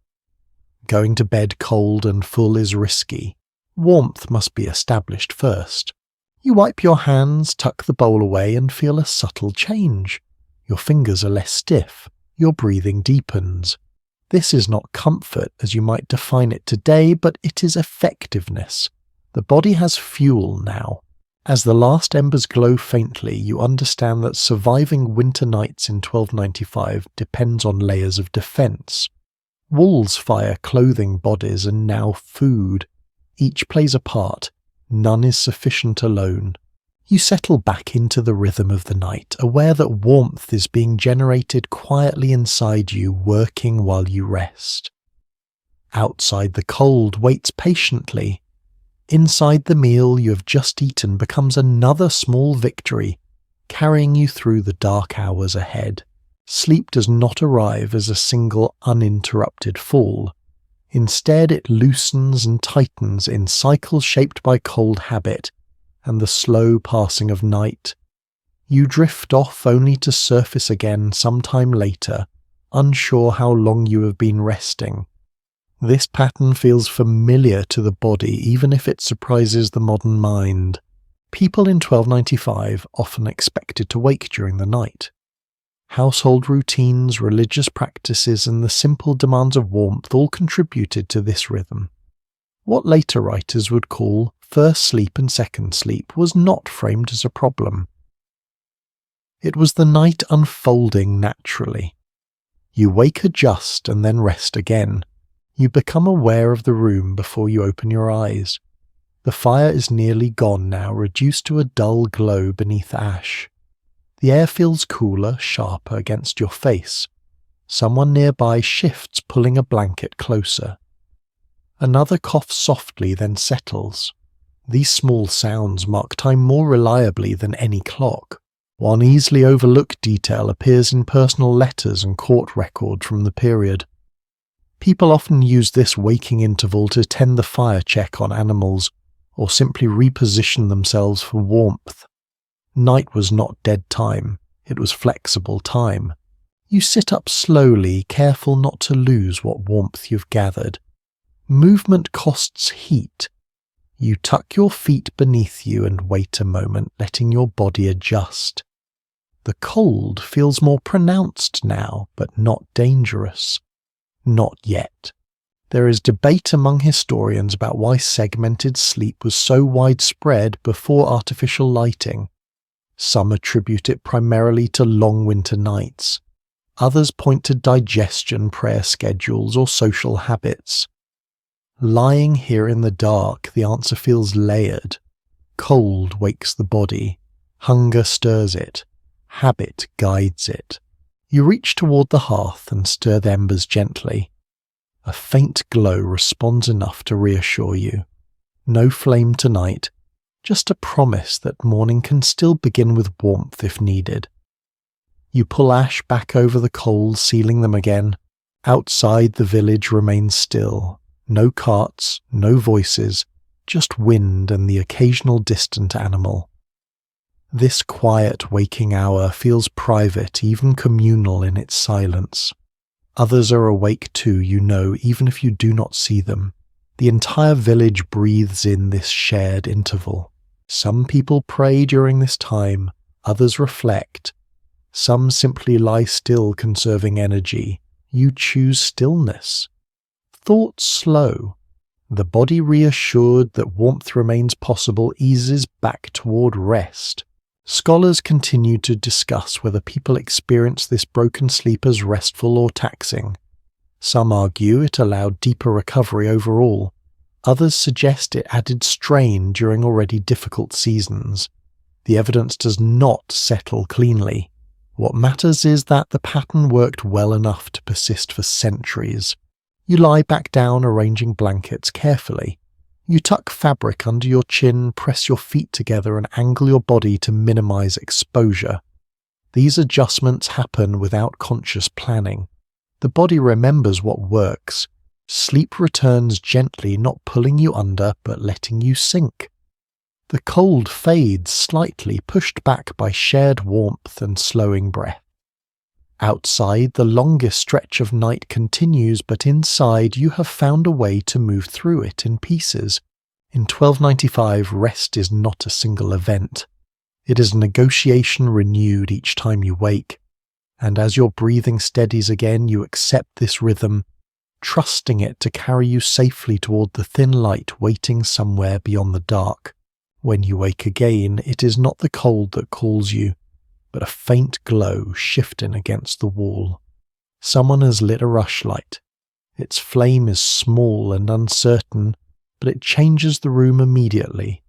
Going to bed cold and full is risky. Warmth must be established first. You wipe your hands, tuck the bowl away, and feel a subtle change. Your fingers are less stiff. Your breathing deepens. This is not comfort as you might define it today, but it is effectiveness. The body has fuel now. As the last embers glow faintly, you understand that surviving winter nights in 1295 depends on layers of defence. Walls fire clothing bodies and now food. Each plays a part. None is sufficient alone. You settle back into the rhythm of the night, aware that warmth is being generated quietly inside you, working while you rest. Outside, the cold waits patiently. Inside, the meal you have just eaten becomes another small victory, carrying you through the dark hours ahead. Sleep does not arrive as a single uninterrupted fall. Instead, it loosens and tightens in cycles shaped by cold habit and the slow passing of night. You drift off only to surface again sometime later, unsure how long you have been resting. This pattern feels familiar to the body, even if it surprises the modern mind. People in 1295 often expected to wake during the night. Household routines, religious practices, and the simple demands of warmth all contributed to this rhythm. What later writers would call first sleep and second sleep was not framed as a problem. It was the night unfolding naturally. You wake, adjust, and then rest again. You become aware of the room before you open your eyes. The fire is nearly gone now, reduced to a dull glow beneath ash. The air feels cooler, sharper against your face. Someone nearby shifts, pulling a blanket closer. Another coughs softly, then settles. These small sounds mark time more reliably than any clock. One easily overlooked detail appears in personal letters and court record from the period. People often use this waking interval to tend the fire check on animals, or simply reposition themselves for warmth. Night was not dead time, it was flexible time. You sit up slowly, careful not to lose what warmth you've gathered. Movement costs heat. You tuck your feet beneath you and wait a moment, letting your body adjust. The cold feels more pronounced now, but not dangerous. Not yet. There is debate among historians about why segmented sleep was so widespread before artificial lighting. Some attribute it primarily to long winter nights. Others point to digestion, prayer schedules, or social habits. Lying here in the dark, the answer feels layered. Cold wakes the body, hunger stirs it, habit guides it. You reach toward the hearth and stir the embers gently. A faint glow responds enough to reassure you. No flame tonight, just a promise that morning can still begin with warmth if needed. You pull ash back over the coals, sealing them again. Outside, the village remains still. No carts, no voices, just wind and the occasional distant animal. This quiet waking hour feels private, even communal in its silence. Others are awake too, you know, even if you do not see them. The entire village breathes in this shared interval. Some people pray during this time, others reflect. Some simply lie still, conserving energy. You choose stillness. Thoughts slow. The body, reassured that warmth remains possible, eases back toward rest. Scholars continue to discuss whether people experience this broken sleep as restful or taxing. Some argue it allowed deeper recovery overall. Others suggest it added strain during already difficult seasons. The evidence does not settle cleanly. What matters is that the pattern worked well enough to persist for centuries. You lie back down, arranging blankets carefully. You tuck fabric under your chin, press your feet together and angle your body to minimize exposure. These adjustments happen without conscious planning. The body remembers what works. Sleep returns gently, not pulling you under, but letting you sink. The cold fades slightly, pushed back by shared warmth and slowing breath. Outside, the longest stretch of night continues, but inside you have found a way to move through it in pieces. In 1295, rest is not a single event. It is a negotiation renewed each time you wake. And as your breathing steadies again, you accept this rhythm, trusting it to carry you safely toward the thin light waiting somewhere beyond the dark. When you wake again, it is not the cold that calls you, but a faint glow shifting against the wall. Someone has lit a rushlight. Its flame is small and uncertain, but it changes the room immediately.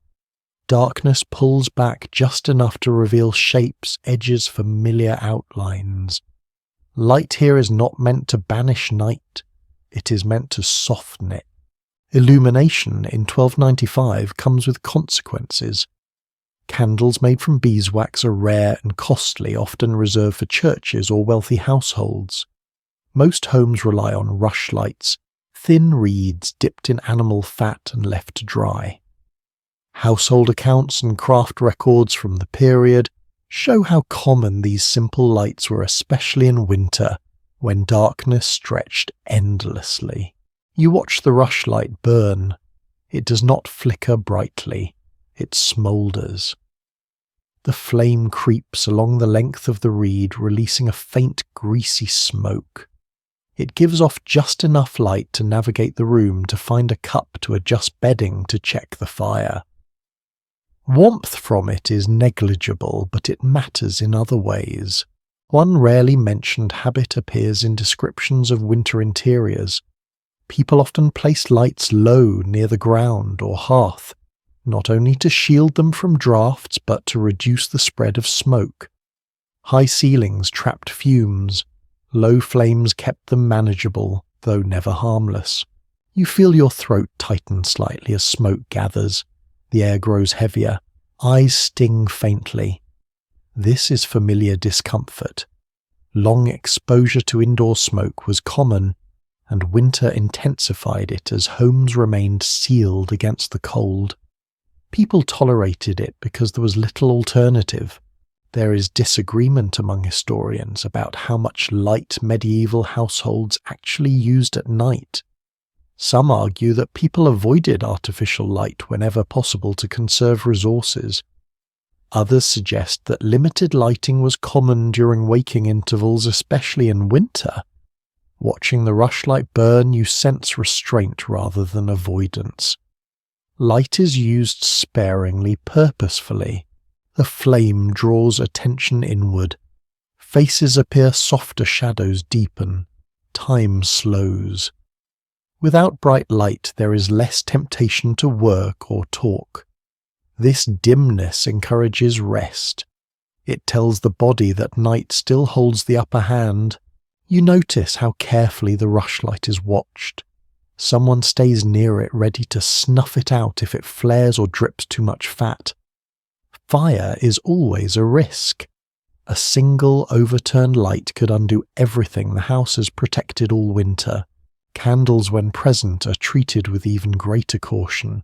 Darkness pulls back just enough to reveal shapes, edges, familiar outlines. Light here is not meant to banish night. It is meant to soften it. Illumination in 1295 comes with consequences. Candles made from beeswax are rare and costly, often reserved for churches or wealthy households. Most homes rely on rushlights, thin reeds dipped in animal fat and left to dry. Household accounts and craft records from the period show how common these simple lights were, especially in winter, when darkness stretched endlessly. You watch the rushlight burn. It does not flicker brightly. It smoulders. The flame creeps along the length of the reed, releasing a faint, greasy smoke. It gives off just enough light to navigate the room, to find a cup, to adjust bedding, to check the fire. Warmth from it is negligible, but it matters in other ways. One rarely mentioned habit appears in descriptions of winter interiors. People often place lights low near the ground or hearth, not only to shield them from drafts but to reduce the spread of smoke. High ceilings trapped fumes. Low flames kept them manageable, though never harmless. You feel your throat tighten slightly as smoke gathers. The air grows heavier. Eyes sting faintly. This is familiar discomfort. Long exposure to indoor smoke was common, and winter intensified it as homes remained sealed against the cold. People tolerated it because there was little alternative. There is disagreement among historians about how much light medieval households actually used at night. Some argue that people avoided artificial light whenever possible to conserve resources. Others suggest that limited lighting was common during waking intervals, especially in winter. Watching the rushlight burn, you sense restraint rather than avoidance. Light is used sparingly, purposefully. The flame draws attention inward. Faces appear softer, shadows deepen. Time slows. Without bright light, there is less temptation to work or talk. This dimness encourages rest. It tells the body that night still holds the upper hand. You notice how carefully the rushlight is watched. Someone stays near it, ready to snuff it out if it flares or drips too much fat. Fire is always a risk. A single overturned light could undo everything the house has protected all winter. Candles, when present, are treated with even greater caution.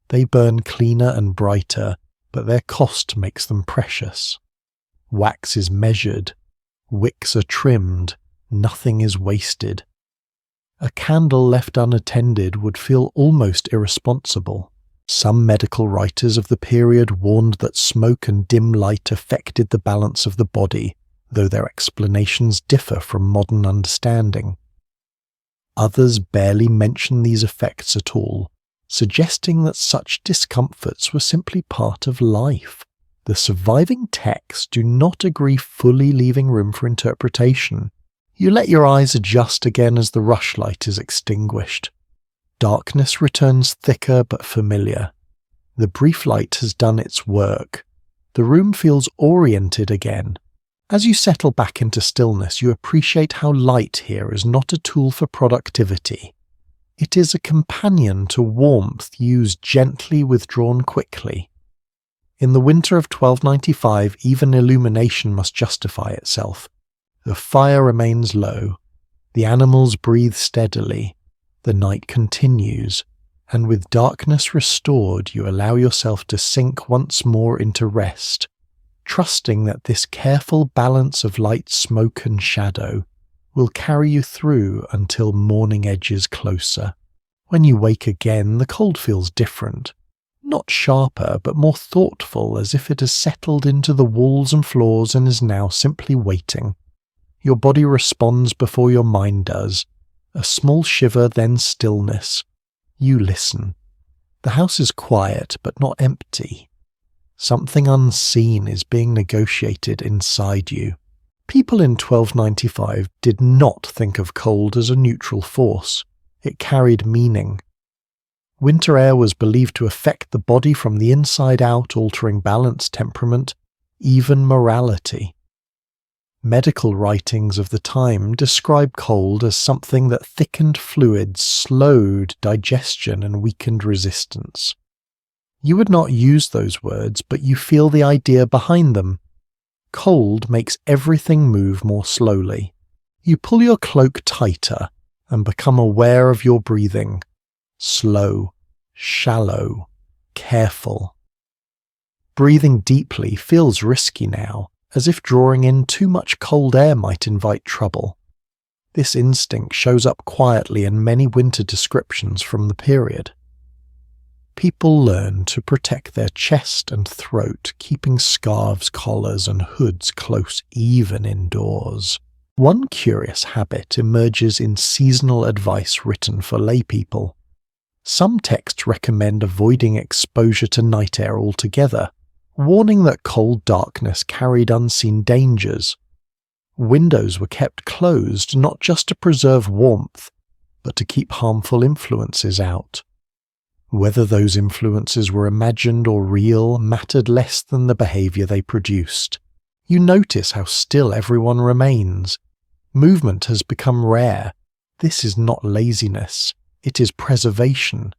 They burn cleaner and brighter, but their cost makes them precious. Wax is measured. Wicks are trimmed. Nothing is wasted. A candle left unattended would feel almost irresponsible. Some medical writers of the period warned that smoke and dim light affected the balance of the body, though their explanations differ from modern understanding. Others barely mention these effects at all, suggesting that such discomforts were simply part of life. The surviving texts do not agree, fully leaving room for interpretation. You let your eyes adjust again as the rushlight is extinguished. Darkness returns thicker but familiar. The brief light has done its work. The room feels oriented again. As you settle back into stillness, you appreciate how light here is not a tool for productivity. It is a companion to warmth used gently, withdrawn quickly. In the winter of 1295, even illumination must justify itself. The fire remains low. The animals breathe steadily. The night continues, and with darkness restored, you allow yourself to sink once more into rest, trusting that this careful balance of light, smoke, and shadow will carry you through until morning edges closer. When you wake again, the cold feels different. Not sharper, but more thoughtful, as if it has settled into the walls and floors and is now simply waiting. Your body responds before your mind does. A small shiver, then stillness. You listen. The house is quiet, but not empty. Something unseen is being negotiated inside you. People in 1295 did not think of cold as a neutral force. It carried meaning. Winter air was believed to affect the body from the inside out, altering balance, temperament, even morality. Medical writings of the time describe cold as something that thickened fluids, slowed digestion, and weakened resistance. You would not use those words, but you feel the idea behind them. Cold makes everything move more slowly. You pull your cloak tighter and become aware of your breathing. Slow, shallow, careful. Breathing deeply feels risky now, as if drawing in too much cold air might invite trouble. This instinct shows up quietly in many winter descriptions from the period. People learn to protect their chest and throat, keeping scarves, collars, and hoods close even indoors. One curious habit emerges in seasonal advice written for laypeople. Some texts recommend avoiding exposure to night air altogether, warning that cold darkness carried unseen dangers. Windows were kept closed not just to preserve warmth, but to keep harmful influences out. Whether those influences were imagined or real mattered less than the behavior they produced. You notice how still everyone remains. Movement has become rare. This is not laziness, it is preservation.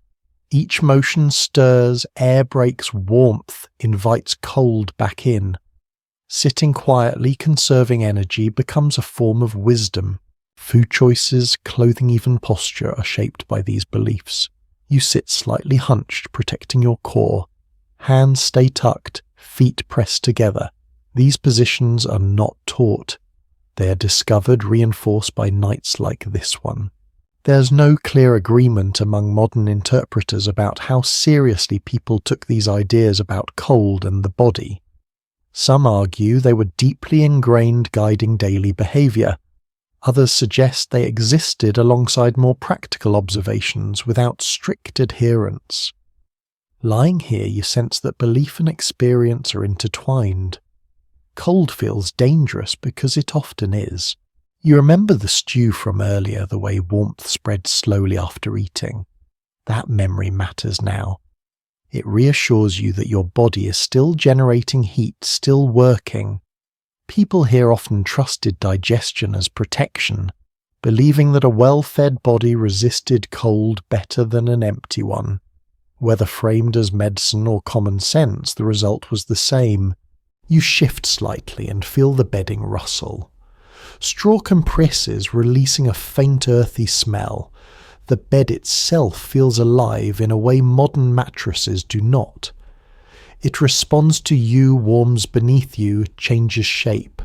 Each motion stirs, air breaks, warmth invites cold back in. Sitting quietly, conserving energy becomes a form of wisdom. Food choices, clothing, even posture are shaped by these beliefs. You sit slightly hunched, protecting your core. Hands stay tucked, feet pressed together. These positions are not taught. They are discovered, reinforced by nights like this one. There's no clear agreement among modern interpreters about how seriously people took these ideas about cold and the body. Some argue they were deeply ingrained, guiding daily behavior. Others suggest they existed alongside more practical observations without strict adherence. Lying here, you sense that belief and experience are intertwined. Cold feels dangerous because it often is. You remember the stew from earlier, the way warmth spread slowly after eating. That memory matters now. It reassures you that your body is still generating heat, still working. People here often trusted digestion as protection, believing that a well-fed body resisted cold better than an empty one. Whether framed as medicine or common sense, the result was the same. You shift slightly and feel the bedding rustle. Straw compresses, releasing a faint earthy smell. The bed itself feels alive in a way modern mattresses do not. It responds to you, warms beneath you, changes shape.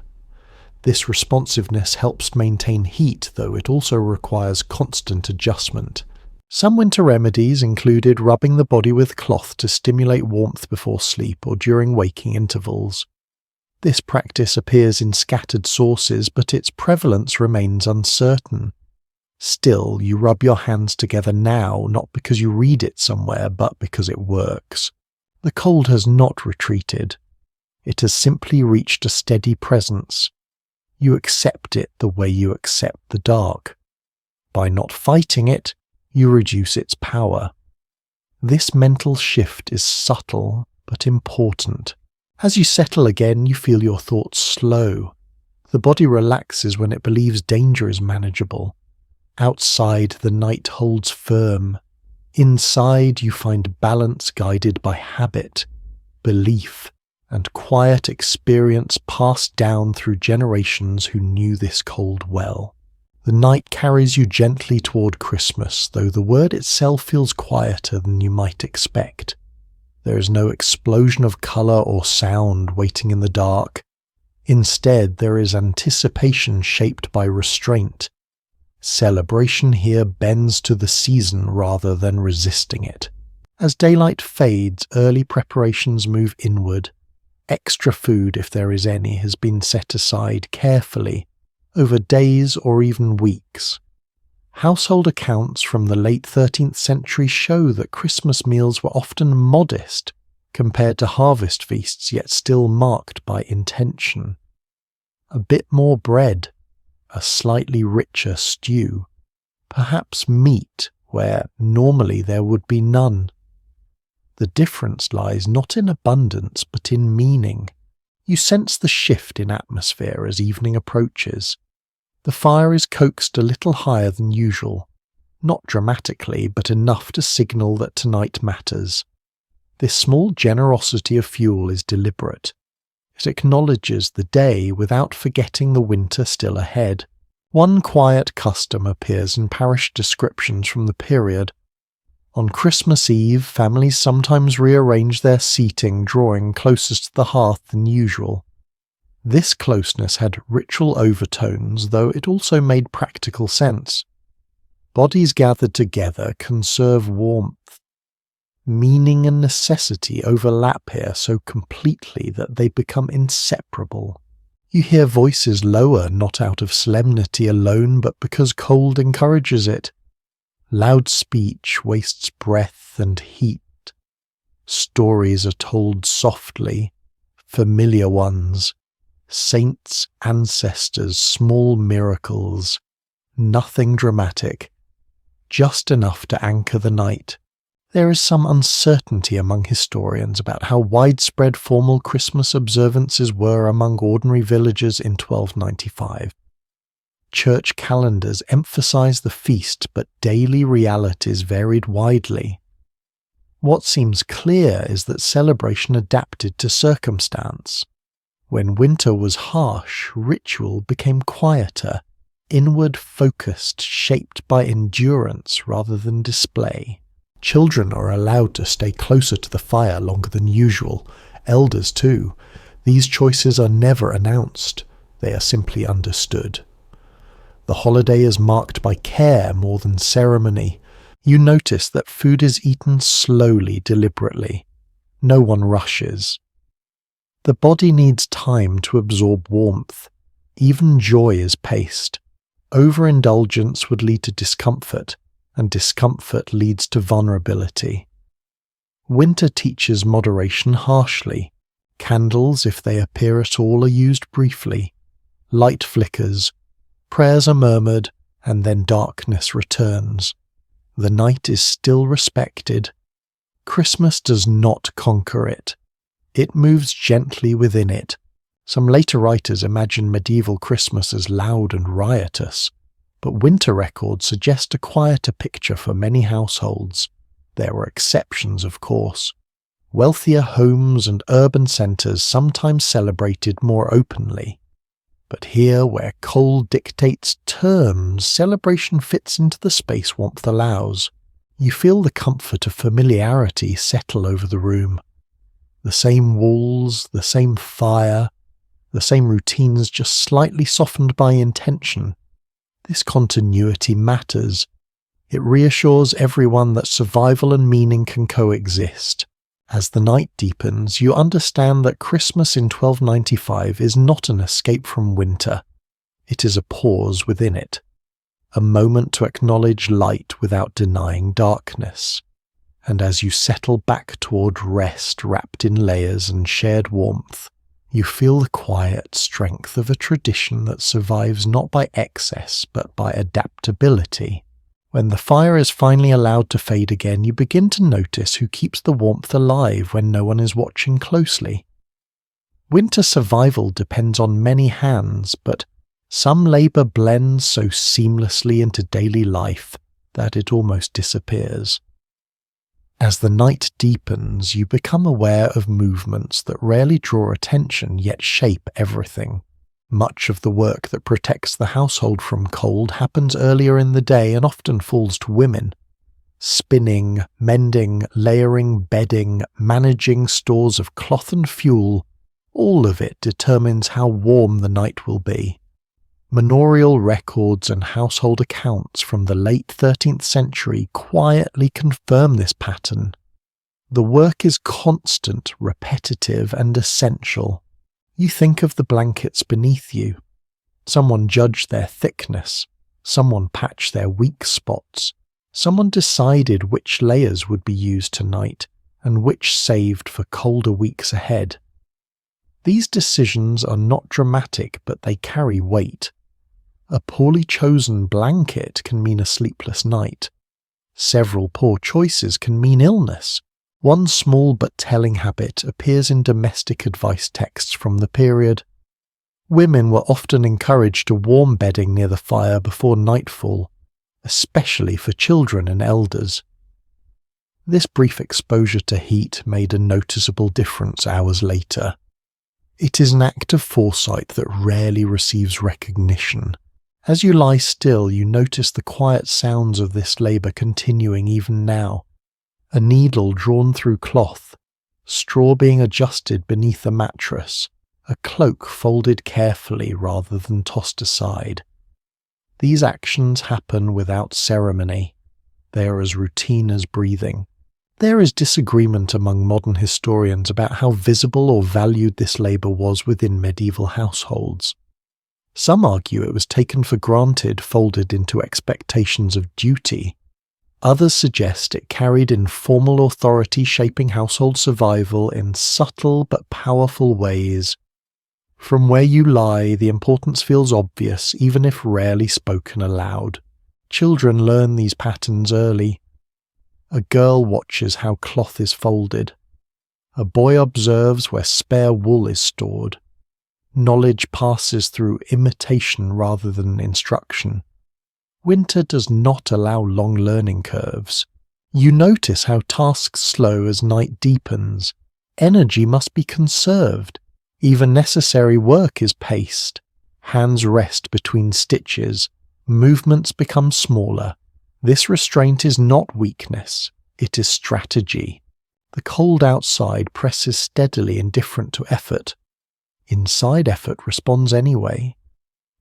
This responsiveness helps maintain heat, though it also requires constant adjustment. Some winter remedies included rubbing the body with cloth to stimulate warmth before sleep or during waking intervals. This practice appears in scattered sources, but its prevalence remains uncertain. Still, you rub your hands together now, not because you read it somewhere, but because it works. The cold has not retreated. It has simply reached a steady presence. You accept it the way you accept the dark. By not fighting it, you reduce its power. This mental shift is subtle, but important. As you settle again, you feel your thoughts slow. The body relaxes when it believes danger is manageable. Outside, the night holds firm. Inside, you find balance guided by habit, belief, and quiet experience passed down through generations who knew this cold well. The night carries you gently toward Christmas, though the word itself feels quieter than you might expect. There is no explosion of colour or sound waiting in the dark. Instead, there is anticipation shaped by restraint. Celebration here bends to the season rather than resisting it. As daylight fades, early preparations move inward. Extra food, if there is any, has been set aside carefully, over days or even weeks. Household accounts from the late 13th century show that Christmas meals were often modest compared to harvest feasts, yet still marked by intention. A bit more bread, a slightly richer stew, perhaps meat where normally there would be none. The difference lies not in abundance but in meaning. You sense the shift in atmosphere as evening approaches. The fire is coaxed a little higher than usual, not dramatically, but enough to signal that tonight matters. This small generosity of fuel is deliberate. It acknowledges the day without forgetting the winter still ahead. One quiet custom appears in parish descriptions from the period. On Christmas Eve, families sometimes rearrange their seating, drawing closest to the hearth than usual. This closeness had ritual overtones, though it also made practical sense. Bodies gathered together conserve warmth. Meaning and necessity overlap here so completely that they become inseparable. You hear voices lower, not out of solemnity alone, but because cold encourages it. Loud speech wastes breath and heat. Stories are told softly, familiar ones. Saints, ancestors, small miracles. Nothing dramatic. Just enough to anchor the night. There is some uncertainty among historians about how widespread formal Christmas observances were among ordinary villagers in 1295. Church calendars emphasize the feast, but daily realities varied widely. What seems clear is that celebration adapted to circumstance. When winter was harsh, ritual became quieter, inward-focused, shaped by endurance rather than display. Children are allowed to stay closer to the fire longer than usual, elders too. These choices are never announced, they are simply understood. The holiday is marked by care more than ceremony. You notice that food is eaten slowly, deliberately. No one rushes. The body needs time to absorb warmth. Even joy is paced. Overindulgence would lead to discomfort, and discomfort leads to vulnerability. Winter teaches moderation harshly. Candles, if they appear at all, are used briefly. Light flickers. Prayers are murmured, and then darkness returns. The night is still respected. Christmas does not conquer it. It moves gently within it. Some later writers imagine medieval Christmas as loud and riotous, but winter records suggest a quieter picture for many households. There were exceptions, of course. Wealthier homes and urban centres sometimes celebrated more openly. But here, where cold dictates terms, celebration fits into the space warmth allows. You feel the comfort of familiarity settle over the room. The same walls, the same fire, the same routines just slightly softened by intention. This continuity matters. It reassures everyone that survival and meaning can coexist. As the night deepens, you understand that Christmas in 1295 is not an escape from winter. It is a pause within it, a moment to acknowledge light without denying darkness. And as you settle back toward rest wrapped in layers and shared warmth, you feel the quiet strength of a tradition that survives not by excess but by adaptability. When the fire is finally allowed to fade again, you begin to notice who keeps the warmth alive when no one is watching closely. Winter survival depends on many hands, but some labour blends so seamlessly into daily life that it almost disappears. As the night deepens, you become aware of movements that rarely draw attention yet shape everything. Much of the work that protects the household from cold happens earlier in the day and often falls to women. Spinning, mending, layering, bedding, managing stores of cloth and fuel, all of it determines how warm the night will be. Manorial records and household accounts from the late 13th century quietly confirm this pattern. The work is constant, repetitive, and essential. You think of the blankets beneath you. Someone judged their thickness. Someone patched their weak spots. Someone decided which layers would be used tonight and which saved for colder weeks ahead. These decisions are not dramatic, but they carry weight. A poorly chosen blanket can mean a sleepless night. Several poor choices can mean illness. One small but telling habit appears in domestic advice texts from the period. Women were often encouraged to warm bedding near the fire before nightfall, especially for children and elders. This brief exposure to heat made a noticeable difference hours later. It is an act of foresight that rarely receives recognition. As you lie still, you notice the quiet sounds of this labour continuing even now. A needle drawn through cloth, straw being adjusted beneath a mattress, a cloak folded carefully rather than tossed aside. These actions happen without ceremony. They are as routine as breathing. There is disagreement among modern historians about how visible or valued this labour was within medieval households. Some argue it was taken for granted, folded into expectations of duty. Others suggest it carried informal authority, shaping household survival in subtle but powerful ways. From where you lie, the importance feels obvious, even if rarely spoken aloud. Children learn these patterns early. A girl watches how cloth is folded. A boy observes where spare wool is stored. Knowledge passes through imitation rather than instruction. Winter does not allow long learning curves. You notice how tasks slow as night deepens. Energy must be conserved. Even necessary work is paced. Hands rest between stitches. Movements become smaller. This restraint is not weakness. It is strategy. The cold outside presses steadily, indifferent to effort. Inside effort responds anyway.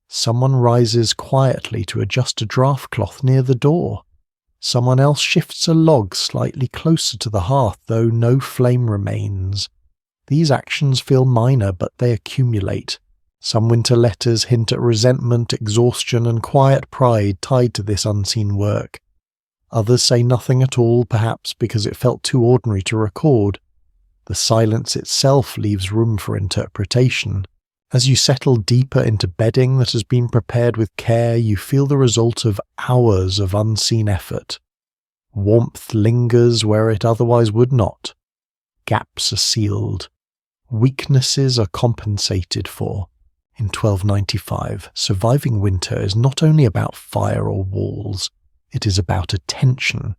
Someone rises quietly to adjust a draught cloth near the door. Someone else shifts a log slightly closer to the hearth, though no flame remains. These actions feel minor, but they accumulate. Some winter letters hint at resentment, exhaustion, and quiet pride tied to this unseen work. Others say nothing at all, perhaps because it felt too ordinary to record. The silence itself leaves room for interpretation. As you settle deeper into bedding that has been prepared with care, you feel the result of hours of unseen effort. Warmth lingers where it otherwise would not. Gaps are sealed. Weaknesses are compensated for. In 1295, surviving winter is not only about fire or walls, it is about attention,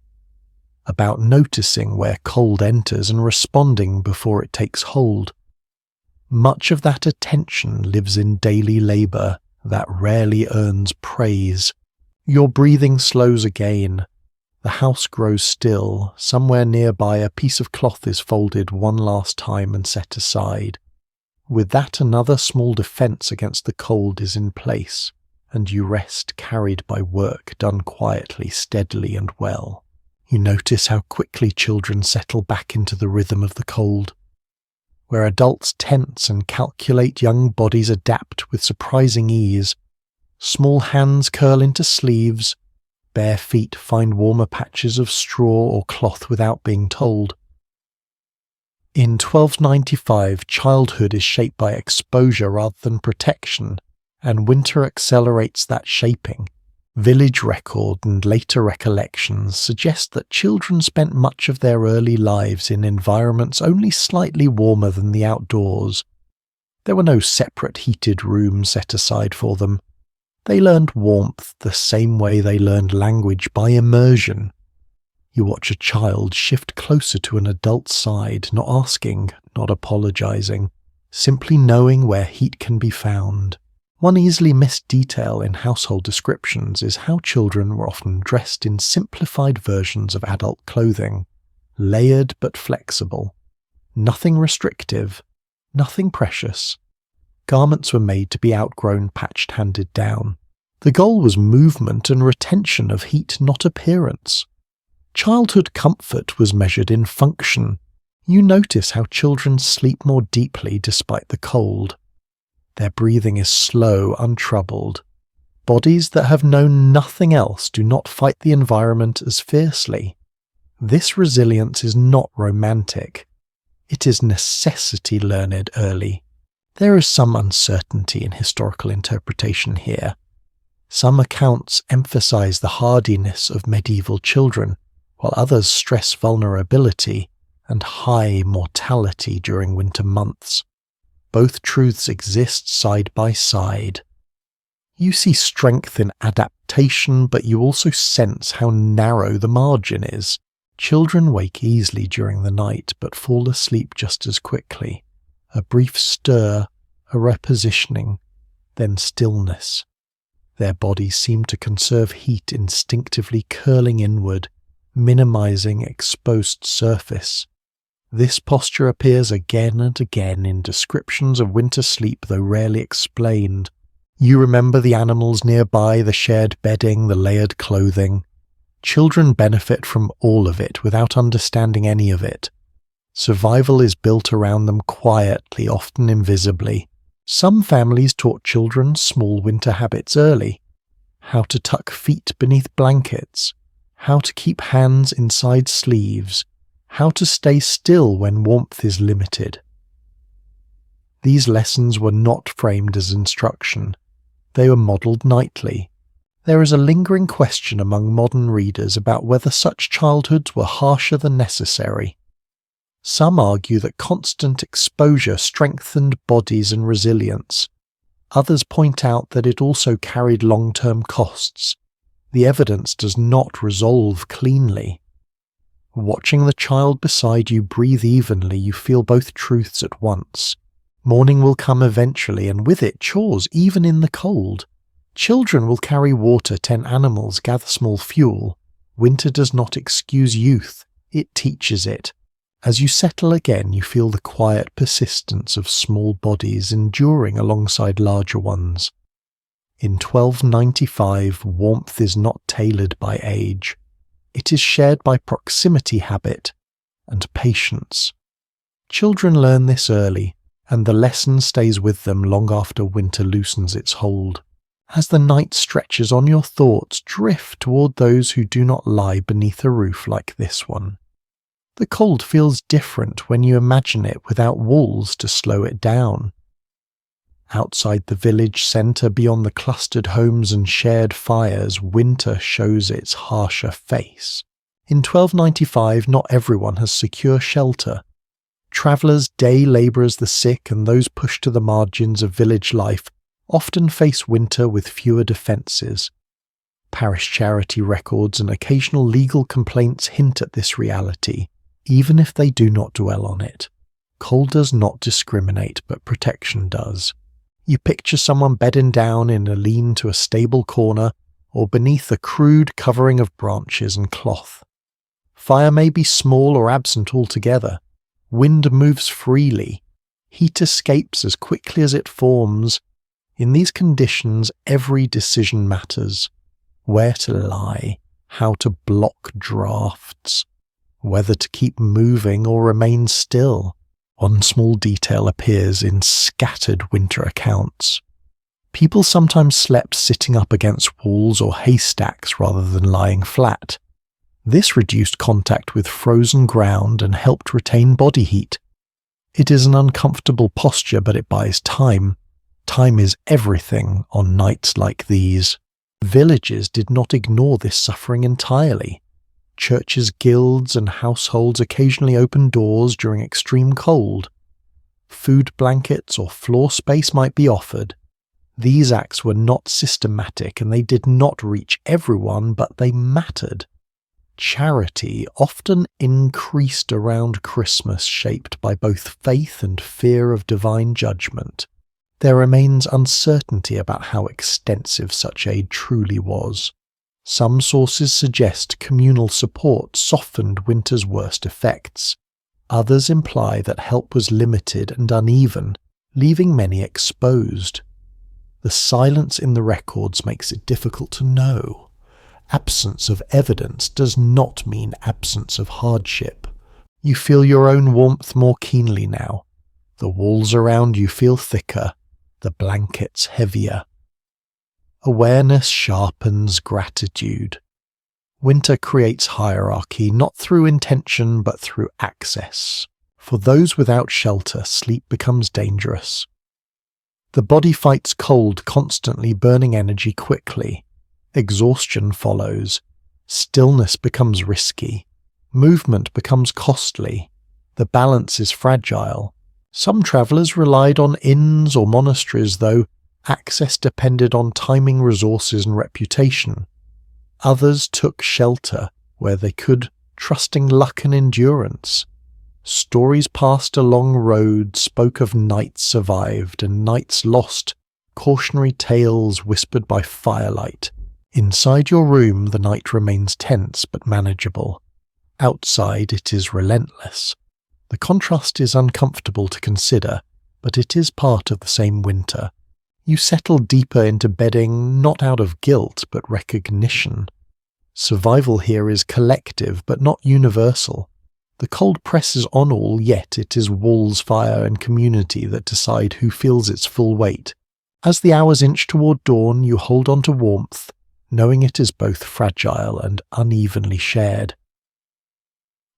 about noticing where cold enters and responding before it takes hold. Much of that attention lives in daily labour that rarely earns praise. Your breathing slows again. The house grows still. Somewhere nearby a piece of cloth is folded one last time and set aside. With that, another small defence against the cold is in place, and you rest carried by work done quietly, steadily and well. You notice how quickly children settle back into the rhythm of the cold. Where adults tense and calculate, young bodies adapt with surprising ease. Small hands curl into sleeves. Bare feet find warmer patches of straw or cloth without being told. In 1295, childhood is shaped by exposure rather than protection, and winter accelerates that shaping. Village record and later recollections suggest that children spent much of their early lives in environments only slightly warmer than the outdoors. There were no separate heated rooms set aside for them. They learned warmth the same way they learned language, by immersion. You watch a child shift closer to an adult's side, not asking, not apologizing, simply knowing where heat can be found. One easily missed detail in household descriptions is how children were often dressed in simplified versions of adult clothing, layered but flexible. Nothing restrictive, nothing precious. Garments were made to be outgrown, patched, handed down. The goal was movement and retention of heat, not appearance. Childhood comfort was measured in function. You notice how children sleep more deeply despite the cold. Their breathing is slow, untroubled. Bodies that have known nothing else do not fight the environment as fiercely. This resilience is not romantic. It is necessity learned early. There is some uncertainty in historical interpretation here. Some accounts emphasize the hardiness of medieval children, while others stress vulnerability and high mortality during winter months. Both truths exist side by side. You see strength in adaptation, but you also sense how narrow the margin is. Children wake easily during the night, but fall asleep just as quickly. A brief stir, a repositioning, then stillness. Their bodies seem to conserve heat, instinctively curling inward, minimizing exposed surface. This posture appears again and again in descriptions of winter sleep, though rarely explained. You remember the animals nearby, the shared bedding, the layered clothing. Children benefit from all of it without understanding any of it. Survival is built around them quietly, often invisibly. Some families taught children small winter habits early. How to tuck feet beneath blankets. How to keep hands inside sleeves. How to stay still when warmth is limited. These lessons were not framed as instruction. They were modelled nightly. There is a lingering question among modern readers about whether such childhoods were harsher than necessary. Some argue that constant exposure strengthened bodies and resilience. Others point out that it also carried long-term costs. The evidence does not resolve cleanly. Watching the child beside you breathe evenly, you feel both truths at once. Morning will come eventually, and with it chores, even in the cold. Children will carry water, tend animals, gather small fuel. Winter does not excuse youth, it teaches it. As you settle again, you feel the quiet persistence of small bodies enduring alongside larger ones. In 1295, warmth is not tailored by age. It is shared by proximity, habit, and patience. Children learn this early, and the lesson stays with them long after winter loosens its hold. As the night stretches on, your thoughts drift toward those who do not lie beneath a roof like this one. The cold feels different when you imagine it without walls to slow it down. Outside the village centre, beyond the clustered homes and shared fires, winter shows its harsher face. In 1295, not everyone has secure shelter. Travellers, day labourers, the sick, and those pushed to the margins of village life often face winter with fewer defences. Parish charity records and occasional legal complaints hint at this reality, even if they do not dwell on it. Cold does not discriminate, but protection does. You picture someone bedding down in a lean to a stable corner, or beneath a crude covering of branches and cloth. Fire may be small or absent altogether. Wind moves freely. Heat escapes as quickly as it forms. In these conditions, every decision matters. Where to lie, how to block drafts, whether to keep moving or remain still. One small detail appears in scattered winter accounts. People sometimes slept sitting up against walls or haystacks rather than lying flat. This reduced contact with frozen ground and helped retain body heat. It is an uncomfortable posture, but it buys time. Time is everything on nights like these. Villages did not ignore this suffering entirely. Churches, guilds, and households occasionally opened doors during extreme cold. Food blankets or floor space might be offered. These acts were not systematic and they did not reach everyone, but they mattered. Charity often increased around Christmas, shaped by both faith and fear of divine judgment. There remains uncertainty about how extensive such aid truly was. Some sources suggest communal support softened winter's worst effects. Others imply that help was limited and uneven, leaving many exposed. The silence in the records makes it difficult to know. Absence of evidence does not mean absence of hardship. You feel your own warmth more keenly now. The walls around you feel thicker, the blankets heavier. Awareness sharpens gratitude. Winter creates hierarchy, not through intention but through access. For those without shelter, sleep becomes dangerous. The body fights cold, constantly burning energy quickly. Exhaustion follows. Stillness becomes risky. Movement becomes costly. The balance is fragile. Some travellers relied on inns or monasteries, though access depended on timing, resources, and reputation. Others took shelter where they could, trusting luck and endurance. Stories passed along roads spoke of nights survived and nights lost, cautionary tales whispered by firelight. Inside your room, the night remains tense but manageable. Outside, it is relentless. The contrast is uncomfortable to consider, but it is part of the same winter. You settle deeper into bedding not out of guilt but recognition. Survival here is collective but not universal. The cold presses on all, yet it is walls, fire, and community that decide who feels its full weight. As the hours inch toward dawn, you hold on to warmth, knowing it is both fragile and unevenly shared.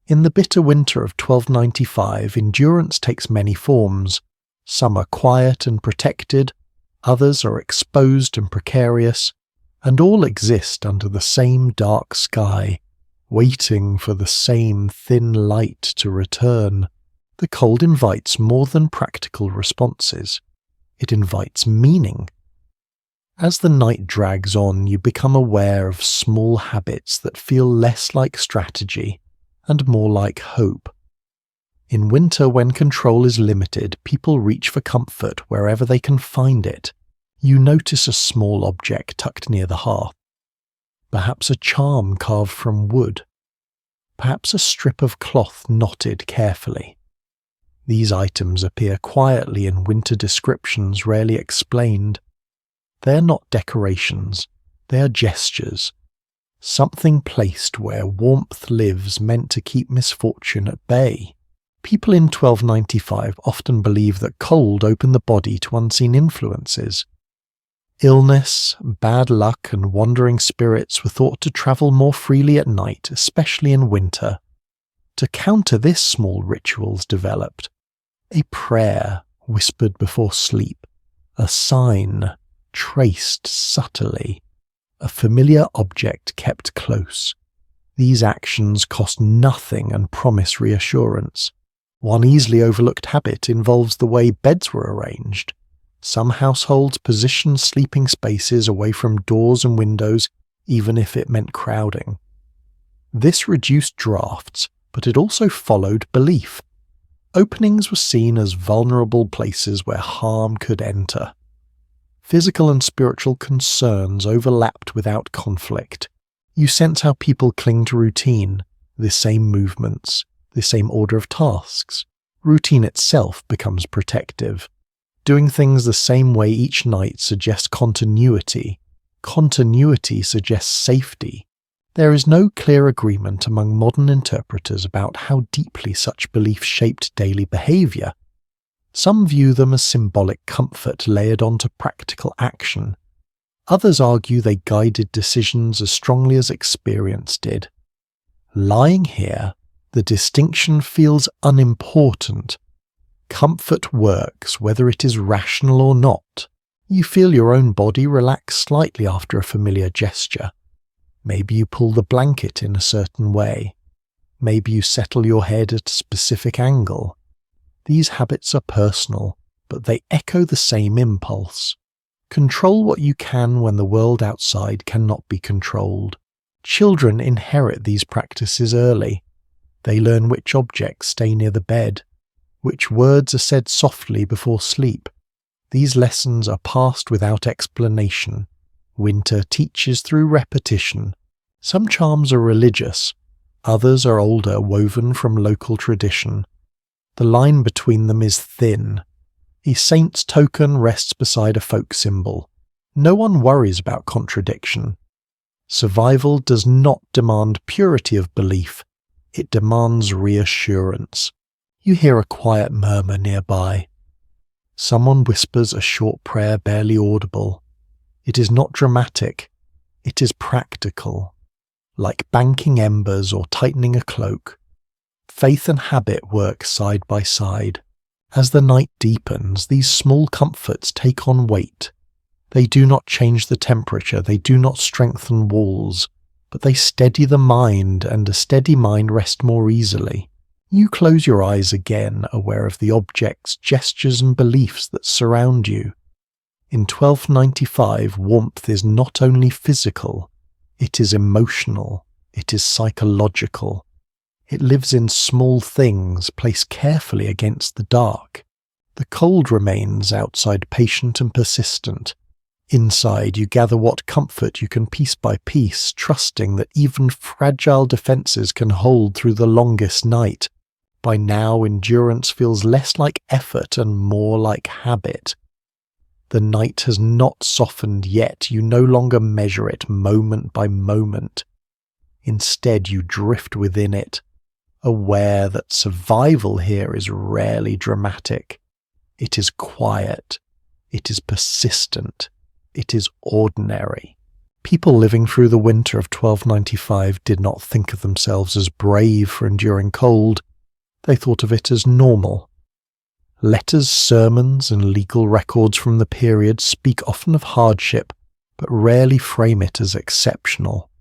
In the bitter winter of 1295, endurance takes many forms. Some are quiet and protected, others are exposed and precarious, and all exist under the same dark sky, waiting for the same thin light to return. The cold invites more than practical responses. It invites meaning. As the night drags on, you become aware of small habits that feel less like strategy and more like hope. In winter, when control is limited, people reach for comfort wherever they can find it. You notice a small object tucked near the hearth. Perhaps a charm carved from wood. Perhaps a strip of cloth knotted carefully. These items appear quietly in winter descriptions rarely explained. They are not decorations, they are gestures. Something placed where warmth lives, meant to keep misfortune at bay. People in 1295 often believe that cold opened the body to unseen influences. Illness, bad luck, and wandering spirits were thought to travel more freely at night, especially in winter. To counter this, small rituals developed. A prayer whispered before sleep, A sign traced subtly, a familiar object kept close. These actions cost nothing and promise reassurance. One easily overlooked habit involves the way beds were arranged. Some households positioned sleeping spaces away from doors and windows, even if it meant crowding. This reduced drafts, but it also followed belief. Openings were seen as vulnerable places where harm could enter. Physical and spiritual concerns overlapped without conflict. You sense how people cling to routine, the same movements, the same order of tasks. Routine itself becomes protective. Doing things the same way each night suggests continuity. Continuity suggests safety. There is no clear agreement among modern interpreters about how deeply such beliefs shaped daily behavior. Some view them as symbolic comfort layered onto practical action. Others argue they guided decisions as strongly as experience did. Lying here, the distinction feels unimportant. Comfort works whether it is rational or not. You feel your own body relax slightly after a familiar gesture. Maybe you pull the blanket in a certain way. Maybe you settle your head at a specific angle. These habits are personal, but they echo the same impulse. Control what you can when the world outside cannot be controlled. Children inherit these practices early. They learn which objects stay near the bed, which words are said softly before sleep. These lessons are passed without explanation. Winter teaches through repetition. Some charms are religious, others are older, woven from local tradition. The line between them is thin. A saint's token rests beside a folk symbol. No one worries about contradiction. Survival does not demand purity of belief. It demands reassurance. You hear a quiet murmur nearby. Someone whispers a short prayer barely audible. It is not dramatic. It is practical. Like banking embers or tightening a cloak. Faith and habit work side by side. As the night deepens, these small comforts take on weight. They do not change the temperature, they do not strengthen walls, but they steady the mind, and a steady mind rests more easily. You close your eyes again, aware of the objects, gestures and beliefs that surround you. In 1295, warmth is not only physical, it is emotional, it is psychological. It lives in small things placed carefully against the dark. The cold remains outside, patient and persistent. Inside, you gather what comfort you can piece by piece, trusting that even fragile defenses can hold through the longest night. By now, endurance feels less like effort and more like habit. The night has not softened yet. You no longer measure it moment by moment. Instead, you drift within it, aware that survival here is rarely dramatic. It is quiet. It is persistent. It is ordinary. People living through the winter of 1295 did not think of themselves as brave for enduring cold. They thought of it as normal. Letters, sermons, and legal records from the period speak often of hardship, but rarely frame it as exceptional.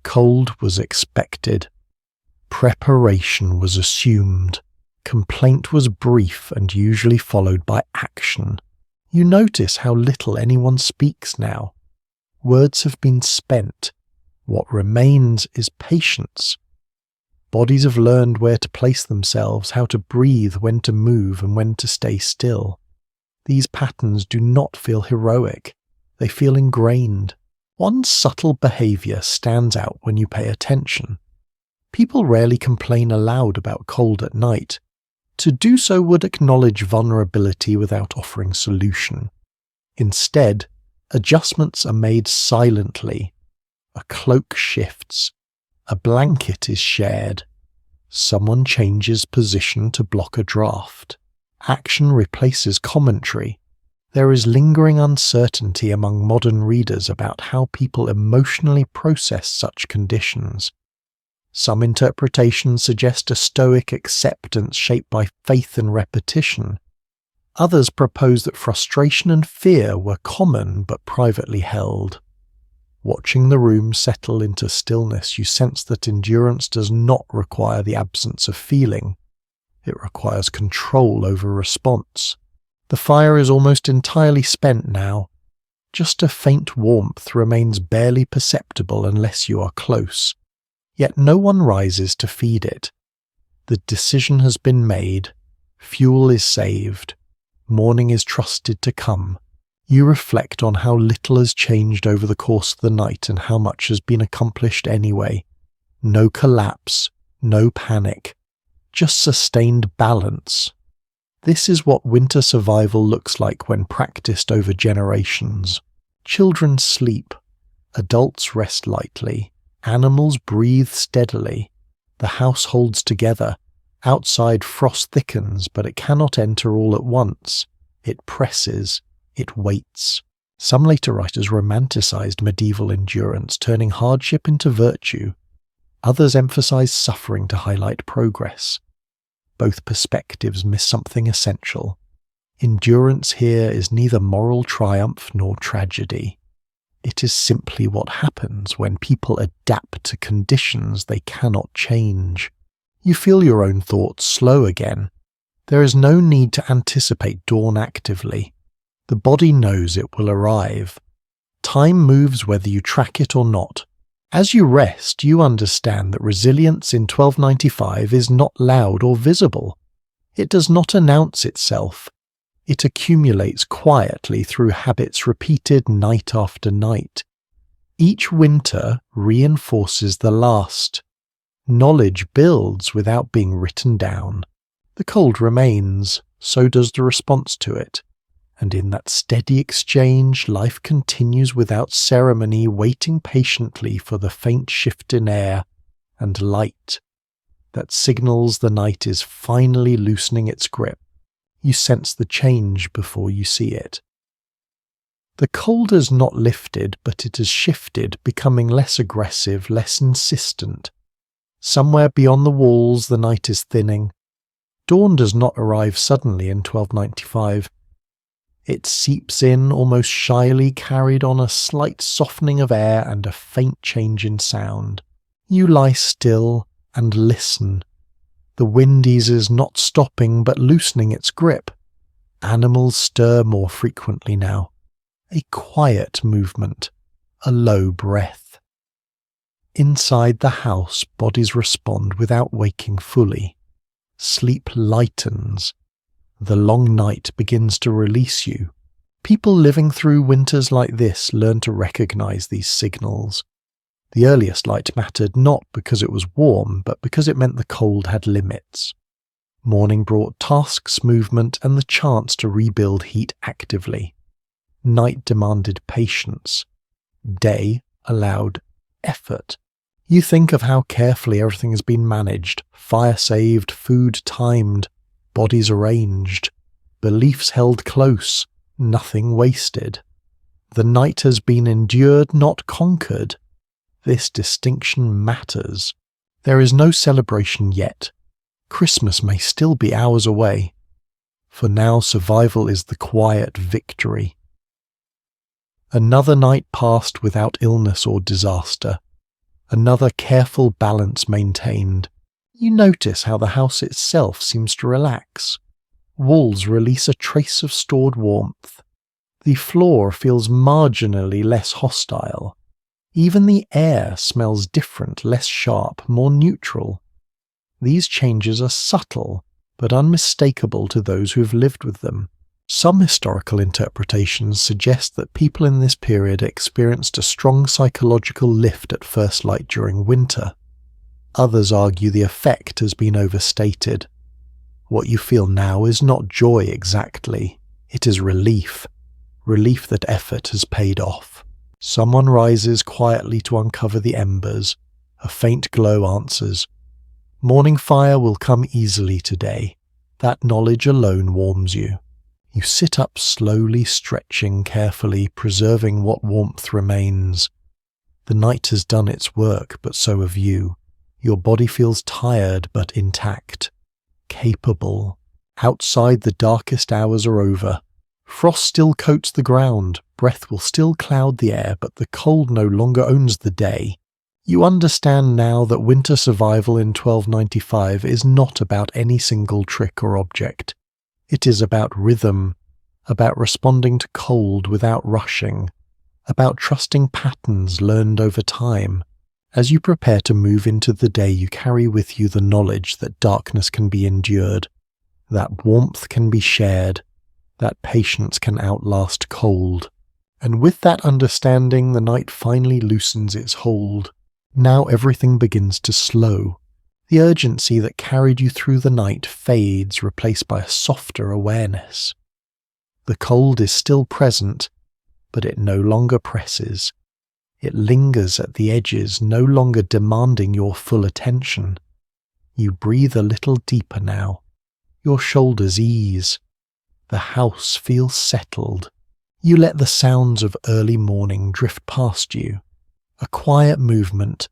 Cold was expected. Preparation was assumed. Complaint was brief and usually followed by action. You notice how little anyone speaks now. Words have been spent. What remains is patience. Bodies have learned where to place themselves, how to breathe, when to move, and when to stay still. These patterns do not feel heroic. They feel ingrained. One subtle behavior stands out when you pay attention. People rarely complain aloud about cold at night. To do so would acknowledge vulnerability without offering solution. Instead, adjustments are made silently. A cloak shifts. A blanket is shared. Someone changes position to block a draft. Action replaces commentary. There is lingering uncertainty among modern readers about how people emotionally process such conditions. Some interpretations suggest a stoic acceptance shaped by faith and repetition. Others propose that frustration and fear were common but privately held. Watching the room settle into stillness, you sense that endurance does not require the absence of feeling. It requires control over response. The fire is almost entirely spent now. Just a faint warmth remains barely perceptible unless you are close. Yet no one rises to feed it. The decision has been made. Fuel is saved. Morning is trusted to come. You reflect on how little has changed over the course of the night and how much has been accomplished anyway. No collapse, no panic, just sustained balance. This is what winter survival looks like when practiced over generations. Children sleep, adults rest lightly, animals breathe steadily, the house holds together. Outside frost thickens, but it cannot enter all at once. It presses, it waits. Some later writers romanticized medieval endurance, turning hardship into virtue. Others emphasize suffering to highlight progress. Both perspectives miss something essential. Endurance here is neither moral triumph nor tragedy. It is simply what happens when people adapt to conditions they cannot change. You feel your own thoughts slow again. There is no need to anticipate dawn actively. The body knows it will arrive. Time moves whether you track it or not. As you rest, you understand that resilience in 1295 is not loud or visible. It does not announce itself. It accumulates quietly through habits repeated night after night. Each winter reinforces the last. Knowledge builds without being written down. The cold remains, so does the response to it. And in that steady exchange, life continues without ceremony, waiting patiently for the faint shift in air and light that signals the night is finally loosening its grip. You sense the change before you see it. The cold has not lifted, but it has shifted, becoming less aggressive, less insistent. Somewhere beyond the walls, the night is thinning. Dawn does not arrive suddenly in 1295. It seeps in almost shyly, carried on a slight softening of air and a faint change in sound. You lie still and listen. The wind eases, not stopping but loosening its grip. Animals stir more frequently now. A quiet movement, a low breath. Inside the house, bodies respond without waking fully. Sleep lightens. The long night begins to release you. People living through winters like this learn to recognize these signals. The earliest light mattered not because it was warm, but because it meant the cold had limits. Morning brought tasks, movement, and the chance to rebuild heat actively. Night demanded patience. Day allowed effort. You think of how carefully everything has been managed, fire saved, food timed, bodies arranged, beliefs held close, nothing wasted. The night has been endured, not conquered. This distinction matters. There is no celebration yet. Christmas may still be hours away. For now, survival is the quiet victory. Another night passed without illness or disaster. Another careful balance maintained. You notice how the house itself seems to relax. Walls release a trace of stored warmth. The floor feels marginally less hostile. Even the air smells different, less sharp, more neutral. These changes are subtle, but unmistakable to those who have lived with them. Some historical interpretations suggest that people in this period experienced a strong psychological lift at first light during winter. Others argue the effect has been overstated. What you feel now is not joy exactly. It is relief. Relief that effort has paid off. Someone rises quietly to uncover the embers. A faint glow answers. Morning fire will come easily today. That knowledge alone warms you. You sit up slowly, stretching carefully, preserving what warmth remains. The night has done its work, but so have you. Your body feels tired but intact, capable, Outside, the darkest hours are over. Frost still coats the ground, breath will still cloud the air, but the cold no longer owns the day. You understand now that winter survival in 1295 is not about any single trick or object. It is about rhythm, about responding to cold without rushing, about trusting patterns learned over time. As you prepare to move into the day, you carry with you the knowledge that darkness can be endured, that warmth can be shared, that patience can outlast cold. And with that understanding, the night finally loosens its hold. Now everything begins to slow. The urgency that carried you through the night fades, replaced by a softer awareness. The cold is still present, but it no longer presses. It lingers at the edges, no longer demanding your full attention. You breathe a little deeper now. Your shoulders ease. The house feels settled. You let the sounds of early morning drift past you. A quiet movement,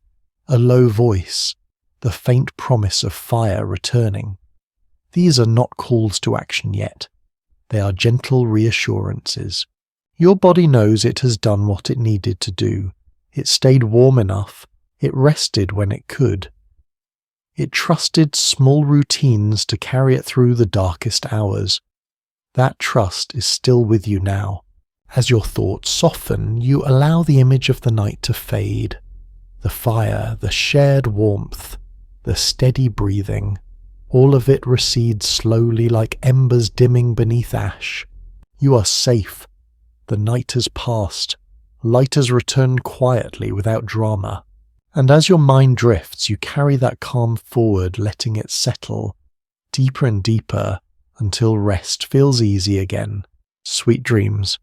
a low voice, the faint promise of fire returning. These are not calls to action yet. They are gentle reassurances. Your body knows it has done what it needed to do. It stayed warm enough. It rested when it could. It trusted small routines to carry it through the darkest hours. That trust is still with you now. As your thoughts soften, you allow the image of the night to fade. The fire, the shared warmth, the steady breathing, all of it recedes slowly like embers dimming beneath ash. You are safe. The night has passed. Light has returned quietly without drama. And as your mind drifts, you carry that calm forward, letting it settle deeper and deeper until rest feels easy again. Sweet dreams.